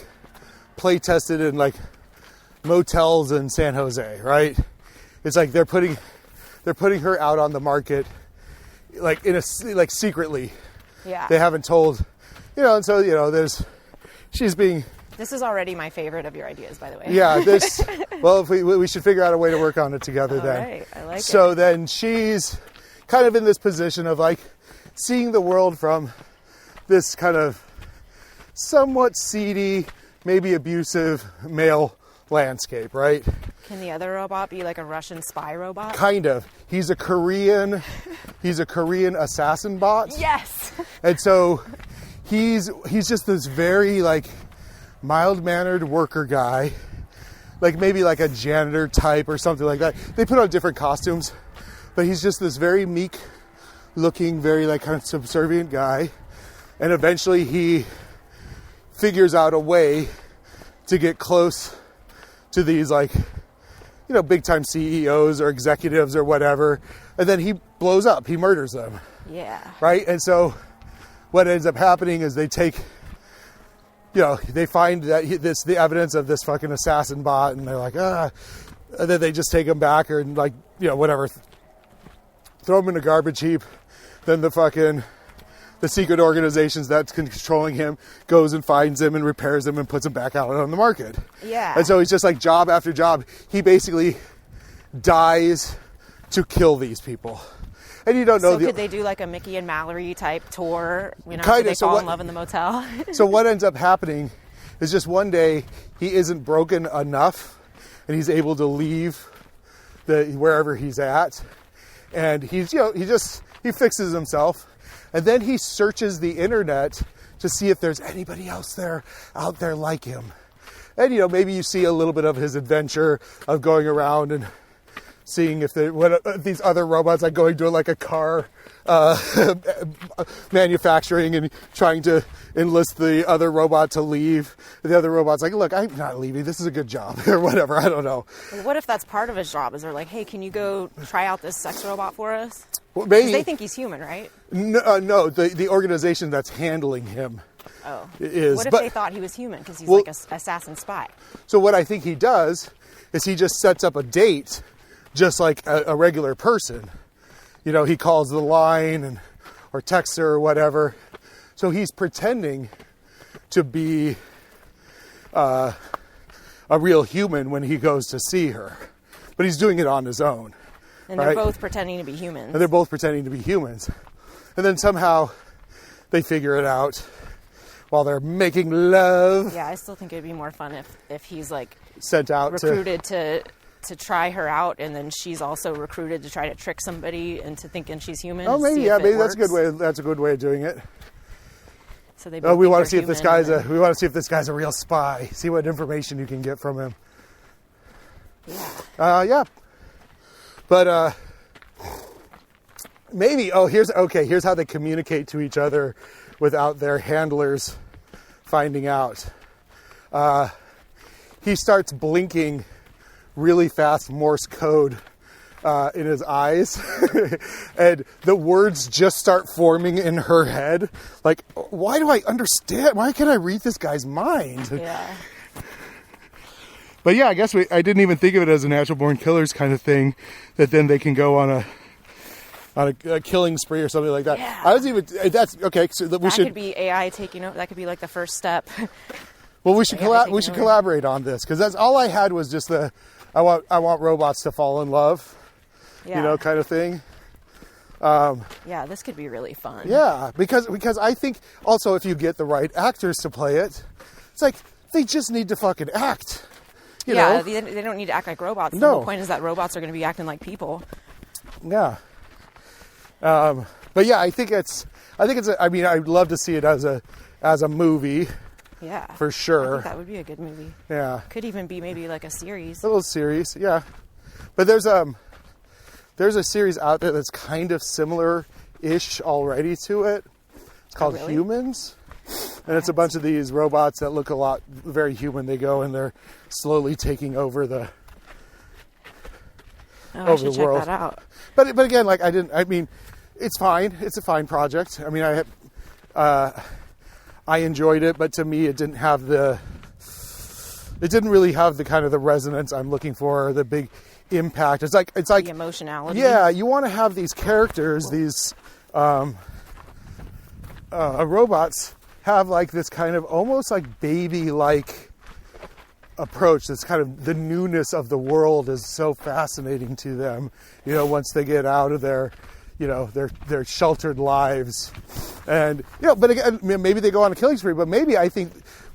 play tested in like motels in San Jose, right? It's like they're putting her out on the market like secretly. Yeah. They haven't told, you know, and so, you know, she's being.
This is already my favorite of your ideas, by the way.
Yeah, well, if we should figure out a way to work on it together.
All
then.
Right, I like it.
So then she's kind of in this position of like seeing the world from this kind of somewhat seedy, maybe abusive male landscape, right?
Can the other robot be like a Russian spy robot?
Kind of. He's a Korean assassin bot.
Yes.
And so he's just this very like mild-mannered worker guy, like maybe like a janitor type or something like that. They put on different costumes, but he's just this very meek looking, very like kind of subservient guy. And eventually he figures out a way to get close to these like, you know, big time CEOs or executives or whatever. And then he blows up, he murders them.
Yeah.
Right? And so what ends up happening is they find that the evidence of this fucking assassin bot, and they're like, and then they just take him back, or like, you know, whatever, throw him in a garbage heap. Then the secret organizations that's controlling him goes and finds him and repairs him and puts him back out on the market.
Yeah.
And so he's just like job after job. He basically dies to kill these people. And you don't know.
So could they do like a Mickey and Mallory type tour? You know,
kind
so they fall in love in the motel?
So what ends up happening is just one day he isn't broken enough, and he's able to leave wherever he's at, and he fixes himself, and then he searches the internet to see if there's anybody else out there like him, and you know, maybe you see a little bit of his adventure of going around and seeing if these other robots, like going to like a car manufacturing and trying to enlist the other robot to leave. The other robot's like, look, I'm not leaving. This is a good job or whatever. I don't know.
Well, what if that's part of his job? Is they're like, hey, can you go try out this sex robot for us?
Well, maybe.
'Cause they think he's human, right?
No, the organization that's handling him is.
What if they thought he was human because he's like an assassin spy?
So what I think he does is he just sets up a date just like a regular person. You know, he calls the line or texts her or whatever. So he's pretending to be a real human when he goes to see her. But he's doing it on his own.
And they're both pretending to be humans.
And they're both pretending to be humans. And then somehow they figure it out while they're making love.
Yeah, I still think it'd be more fun if he's like
sent out
recruited to try her out, and then she's also recruited to try to trick somebody into thinking she's human.
Oh, maybe maybe that's a good way. That's a good way of doing it.
So they.
We want to see if this guy's a real spy. See what information you can get from him.
Yeah.
Yeah. But maybe. Here's how they communicate to each other without their handlers finding out. He starts blinking really fast Morse code in his eyes, and the words just start forming in her head. Like, why do I understand? Why can't I read this guy's mind?
Yeah.
But yeah, I guess I didn't even think of it as a natural born killers kind of thing, that then they can go on a killing spree or something like that.
Yeah.
I was even, that's, okay, so
that could be AI taking over, that could be like the first step.
Well, we should collaborate on this, because that's all I had was just I want robots to fall in love, kind of thing.
Yeah, this could be really fun.
Yeah, because I think also if you get the right actors to play it, it's like they just need to fucking act. You know?
They don't need to act like robots.
No.
The whole point is that robots are going to be acting like people.
Yeah. But yeah, I think it's. I mean, I'd love to see it as a movie.
Yeah.
For sure.
I think that would be a good movie.
Yeah.
Could even be maybe like a series.
A little series, yeah. But there's a series out there that's kind of similar-ish already to it. It's called Humans. And it's a bunch of these robots that look very human. They go and they're slowly taking over the
I should check that out.
But again, it's fine. It's a fine project. I mean, I enjoyed it, but to me, it didn't really have the kind of the resonance I'm looking for, the big impact. It's like
the emotionality.
Yeah, you want to have these characters, these robots have like this kind of almost like baby-like approach. This kind of the newness of the world is so fascinating to them. Once they get out of their sheltered lives, and but again, maybe they go on a killing spree. But maybe I think,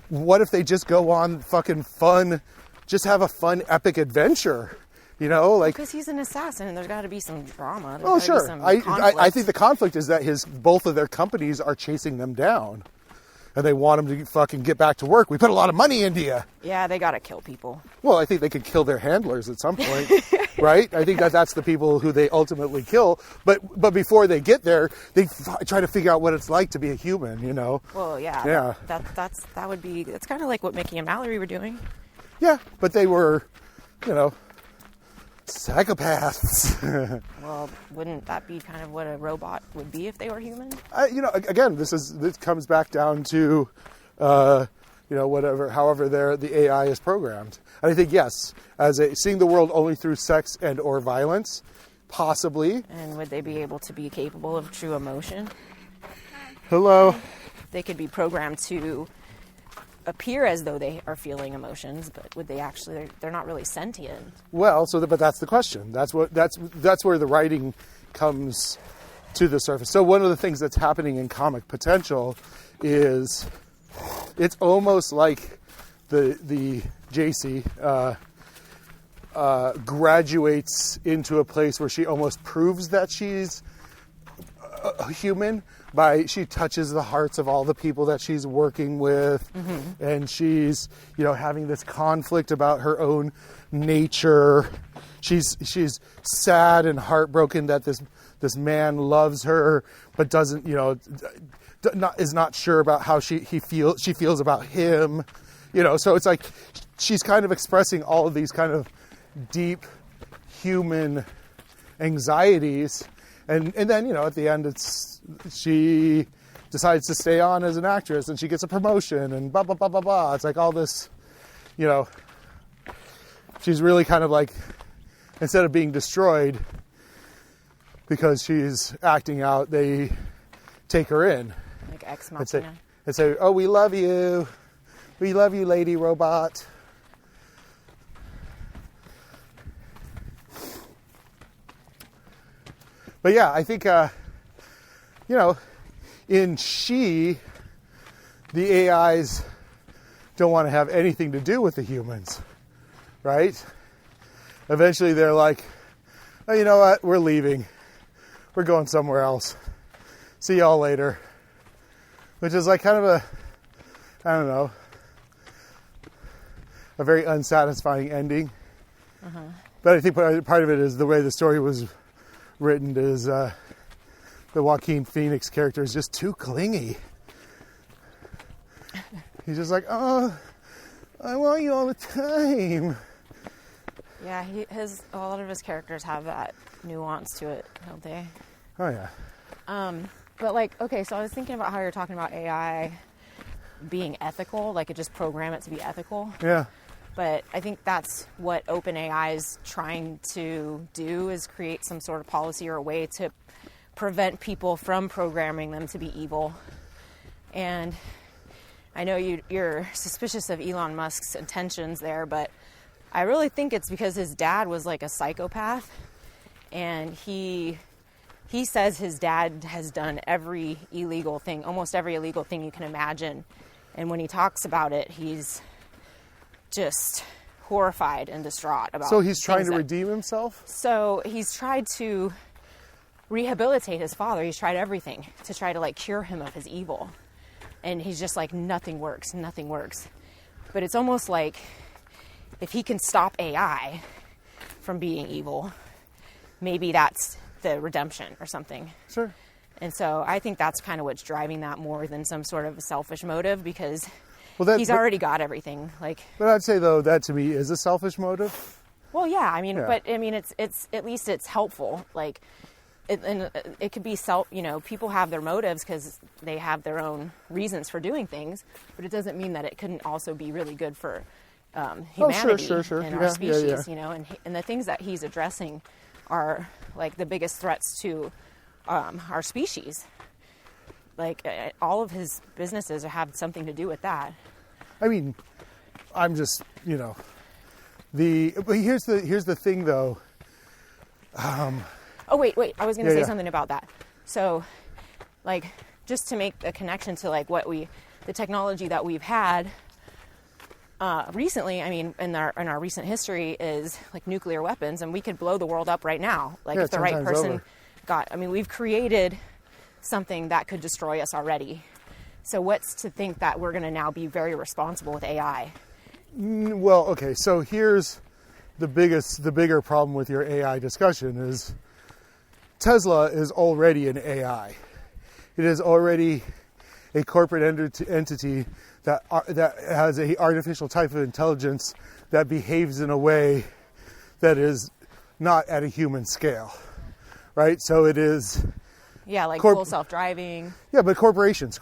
what if they just go on fucking fun, just have a fun epic adventure?
Because he's an assassin, and there's got to be some drama.
Oh, sure. I think the conflict is that both of their companies are chasing them down, and they want him to fucking get back to work. We put a lot of money into you.
Yeah, they got to kill people.
Well, I think they could kill their handlers at some point, right? I think that's the people who they ultimately kill. But before they get there, they try to figure out what it's like to be a human,
Well, yeah.
Yeah.
That's kind of like what Mickey and Mallory were doing.
Yeah, but they were, psychopaths.
Well, wouldn't that be kind of what a robot would be if they were human?
Again, this comes back down to, however the AI is programmed. And I think, yes, seeing the world only through sex and or violence, possibly.
And would they be able to be capable of true emotion?
Hello.
They could be programmed to appear as though they are feeling emotions, but would they actually? They're not really sentient.
Well, but that's the question. That's where the writing comes to the surface. So one of the things that's happening in Comic Potential is it's almost like the JC graduates into a place where she almost proves that she's a human. She touches the hearts of all the people that she's working with, and she's, having this conflict about her own nature. She's sad and heartbroken that this man loves her, but doesn't, is not sure about how she feels about him. So it's like she's kind of expressing all of these kind of deep human anxieties. And then, at the end, she decides to stay on as an actress, and she gets a promotion, and blah, blah, blah, blah, blah. It's like all this, she's really kind of like, instead of being destroyed because she's acting out, they take her in.
Like Ex Machina.
And say, oh, we love you. We love you, lady robot. But yeah, I think, in She, the AIs don't want to have anything to do with the humans, right? Eventually they're like, oh, you know what? We're leaving. We're going somewhere else. See y'all later. Which is like kind of a very unsatisfying ending. But I think part of it is the way the story was written is the Joaquin Phoenix character is just too clingy. He's just like, oh, I want you all the time.
Yeah, a lot of his characters have that nuance to it, don't they?
Oh, yeah.
But like, okay, so I was thinking about how you're talking about AI being ethical, like it just program it to be ethical.
Yeah.
But I think that's what OpenAI is trying to do, is create some sort of policy or a way to prevent people from programming them to be evil. And I know you're suspicious of Elon Musk's intentions there, but I really think it's because his dad was like a psychopath, and he says his dad has done every illegal thing, almost every illegal thing you can imagine. And when he talks about it, he's just horrified and distraught about it.
So he's trying to redeem himself?
So he's tried to rehabilitate his father. He's tried everything to try to like cure him of his evil. And he's just like, nothing works. But it's almost like if he can stop AI from being evil, maybe that's the redemption or something.
Sure.
And so I think that's kind of what's driving that more than some sort of selfish motive, because he's already got everything. Like,
but I'd say though that to me is a selfish motive.
Well, yeah. I mean, but I mean, it's at least it's helpful. Like, it could be people have their motives because they have their own reasons for doing things, but it doesn't mean that it couldn't also be really good for humanity and our species. You know, and the things that he's addressing are like the biggest threats to our species. Like all of his businesses have something to do with that.
I mean, I'm just, but here's the thing though.
Oh wait, I was going to say something about that. So like just to make a connection to like the technology that we've had recently, I mean, in our recent history is like nuclear weapons, and we could blow the world up right now. Like if the right person we've created something that could destroy us already. So what's to think that we're going to now be very responsible with AI?
Well, okay, so here's the bigger problem with your AI discussion is Tesla is already an AI. It is already a corporate entity that has a artificial type of intelligence that behaves in a way that is not at a human scale, right? So it is...
Yeah, like full self-driving.
Yeah, but corporations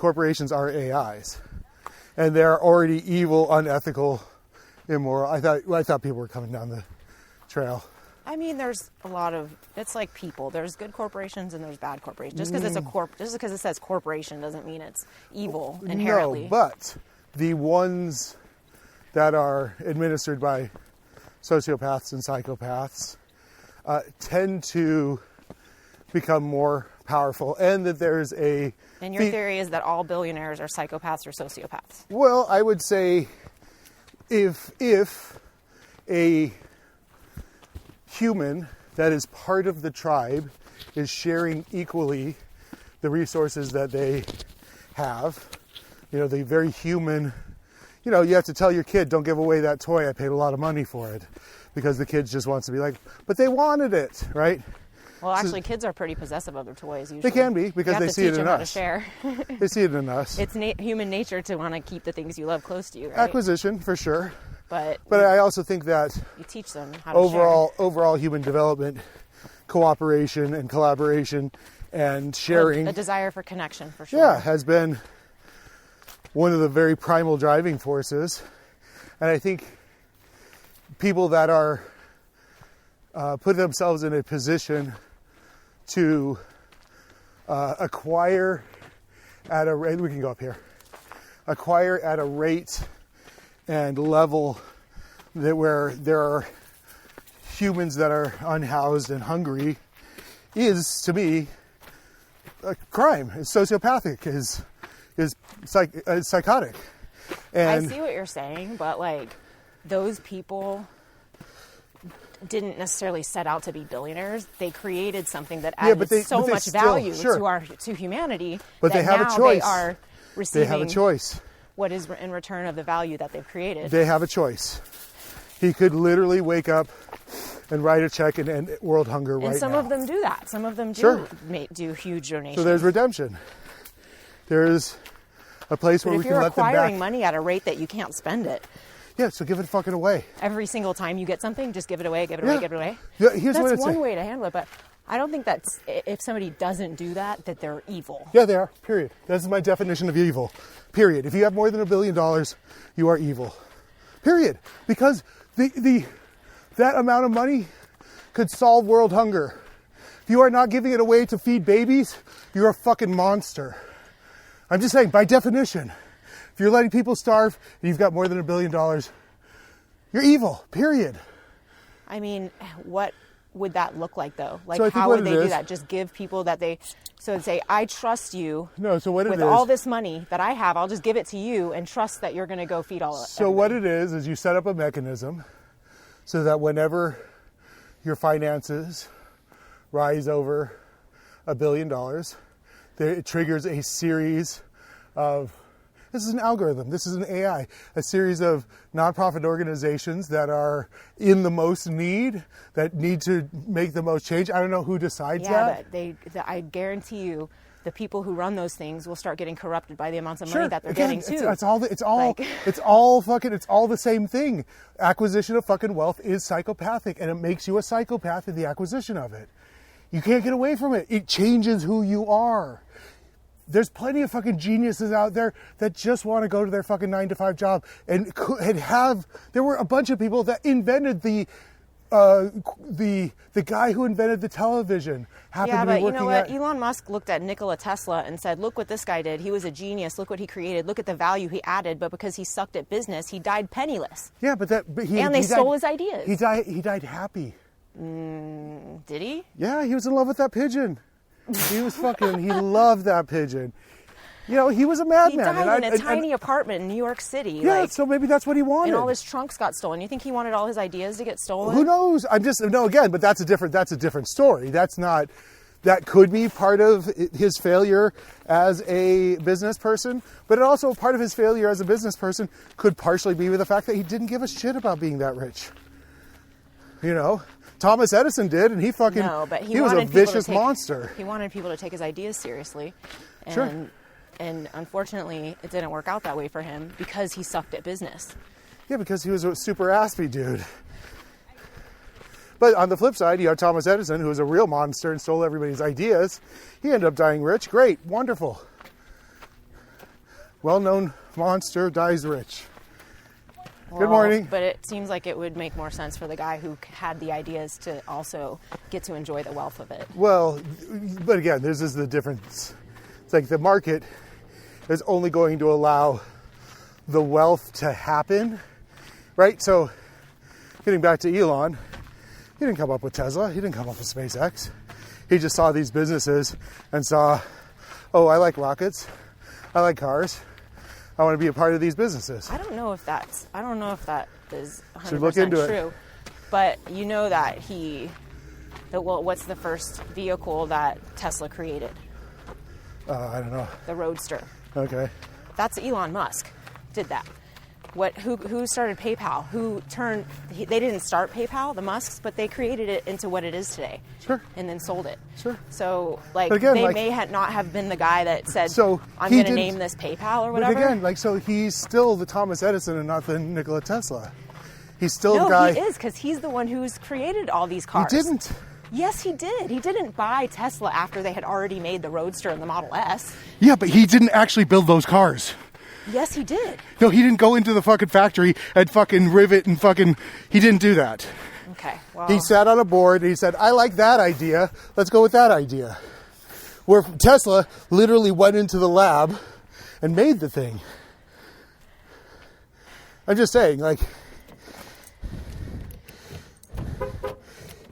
are AIs. And they're already evil, unethical, immoral. I thought people were coming down the trail.
I mean, there's a lot of, it's like people. There's good corporations and there's bad corporations. Just because it says corporation doesn't mean it's evil inherently.
No, but the ones that are administered by sociopaths and psychopaths tend to become more powerful, and that there's a...
And your theory is that all billionaires are psychopaths or sociopaths?
Well, I would say if a human that is part of the tribe is sharing equally the resources that they have, the very human, you have to tell your kid, don't give away that toy, I paid a lot of money for it, because the kid just wants to be like, but they wanted it, right?
Well, actually, kids are pretty possessive of their toys usually.
They can be, because they see it in us.
You have to teach them how to share.
They see it in us.
It's human nature to want to keep the things you love close to you, right?
Acquisition, for sure.
But
I also think that
you teach them how to share.
Overall human development, cooperation and collaboration and sharing.
A desire for connection, for sure.
Yeah, has been one of the very primal driving forces. And I think people that are put themselves in a position to acquire at a rate, we can go up here, acquire at a rate and level that where there are humans that are unhoused and hungry is, to me, a crime. It's sociopathic, is psychotic. And
I see what you're saying, but like those people didn't necessarily set out to be billionaires. They created something that added so much value to humanity.
But they have a choice.
They are receiving.
They have a choice.
What is in return of the value that they've created?
They have a choice. He could literally wake up and write a check and end world hunger right now.
And some of them do that. Some of them do huge donations.
So there's redemption. There's a place where we can let them back.
If you're acquiring money at a rate that you can't spend it.
Yeah, so give it fucking away.
Every single time you get something, just give it away, give it away, give it away.
Yeah, here's
that's one way to handle it, but I don't think that's, if somebody doesn't do that, that they're evil.
Yeah, they are, period. That's my definition of evil, period. If you have more than $1 billion, you are evil, period. Because that amount of money could solve world hunger. If you are not giving it away to feed babies, you're a fucking monster. I'm just saying, by definition, if you're letting people starve and you've got more than $1 billion, you're evil, period.
I mean, what would that look like, though? Like,
so
how would they do that? Just give people that they... So say, I trust you.
No, so what it is...
With all this money that I have, I'll just give it to you and trust that you're going to go feed all of it.
So what it is you set up a mechanism so that whenever your finances rise over $1 billion, it triggers a series of... This is an algorithm. This is an AI. A series of nonprofit organizations that are in the most need, that need to make the most change. I don't know who decides that.
Yeah, but I guarantee you, the people who run those things will start getting corrupted by the amounts of money that they're getting too.
It's all the same thing. Acquisition of fucking wealth is psychopathic, and it makes you a psychopath in the acquisition of it. You can't get away from it. It changes who you are. There's plenty of fucking geniuses out there that just want to go to their fucking 9-to-5 job there were a bunch of people that invented the guy who invented the television happened to be working. Yeah, but you know what?
Elon Musk looked at Nikola Tesla and said, look what this guy did. He was a genius. Look what he created. Look at the value he added. But because he sucked at business, he died penniless.
Yeah,
they stole his ideas.
He died happy.
Did he?
Yeah, he was in love with that pigeon. He loved that pigeon. You know, he was a madman.
He died in a tiny apartment in New York City.
Yeah, so maybe that's what he wanted.
And all his trunks got stolen. You think he wanted all his ideas to get stolen?
Who knows? But that's a different story. That could be part of his failure as a business person, but it also part of his failure as a business person could partially be with the fact that he didn't give a shit about being that rich. You know? Thomas Edison did, and he was a vicious monster.
He wanted people to take his ideas seriously. And,
sure.
And unfortunately, it didn't work out that way for him because he sucked at business.
Yeah, because he was a super aspy dude. But on the flip side, you have Thomas Edison, who was a real monster and stole everybody's ideas. He ended up dying rich. Great. Wonderful. Well-known monster dies rich. Good morning.
But it seems like it would make more sense for the guy who had the ideas to also get to enjoy the wealth of it.
Well, but again, this is the difference. It's like the market is only going to allow the wealth to happen, right? So getting back to Elon, he didn't come up with Tesla. He didn't come up with SpaceX. He just saw these businesses and saw, oh, I like rockets. I like cars. I want to be a part of these businesses.
I don't know if that is 100%
look into
true.
It.
But you know that what's the first vehicle that Tesla created?
I don't know.
The Roadster.
Okay.
That's Elon Musk did that. Who started PayPal? They didn't start PayPal, the Musks, but they created it into what it is today.
Sure.
And then sold it.
Sure.
So, they may not have been the guy that said, I'm going to name this PayPal or whatever.
But again, so he's still the Thomas Edison and not the Nikola Tesla. He's still the guy.
No, he is, because he's the one who's created all these cars.
He didn't.
Yes, he did. He didn't buy Tesla after they had already made the Roadster and the Model S.
Yeah, but he didn't actually build those cars.
Yes, he did.
No, he didn't go into the fucking factory and fucking rivet and he didn't do that.
Okay, well.
He sat on a board and he said, I like that idea. Let's go with that idea. Where Tesla literally went into the lab and made the thing. I'm just saying,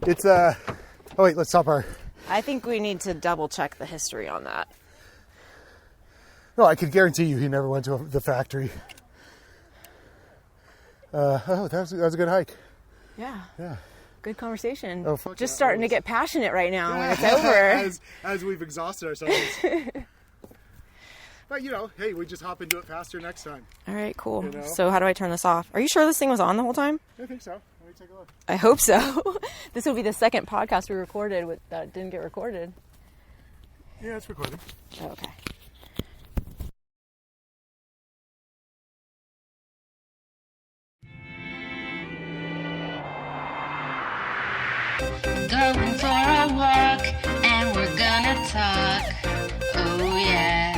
it's, oh wait, let's stop our.
I think we need to double check the history on that.
No, I could guarantee you he never went to the factory. That was a good hike.
Yeah.
Yeah.
Good conversation.
Oh, fuck
just
yeah,
starting to get passionate right now when it's over.
as we've exhausted ourselves. But, hey, we just hop into it faster next time.
All right, cool. So how do I turn this off? Are you sure this thing was on the whole time?
I think so. Let me take a look.
I hope so. This will be the second podcast we recorded that didn't get recorded.
Yeah, it's recorded.
Okay.
Going for a walk, and we're gonna talk. Oh yeah.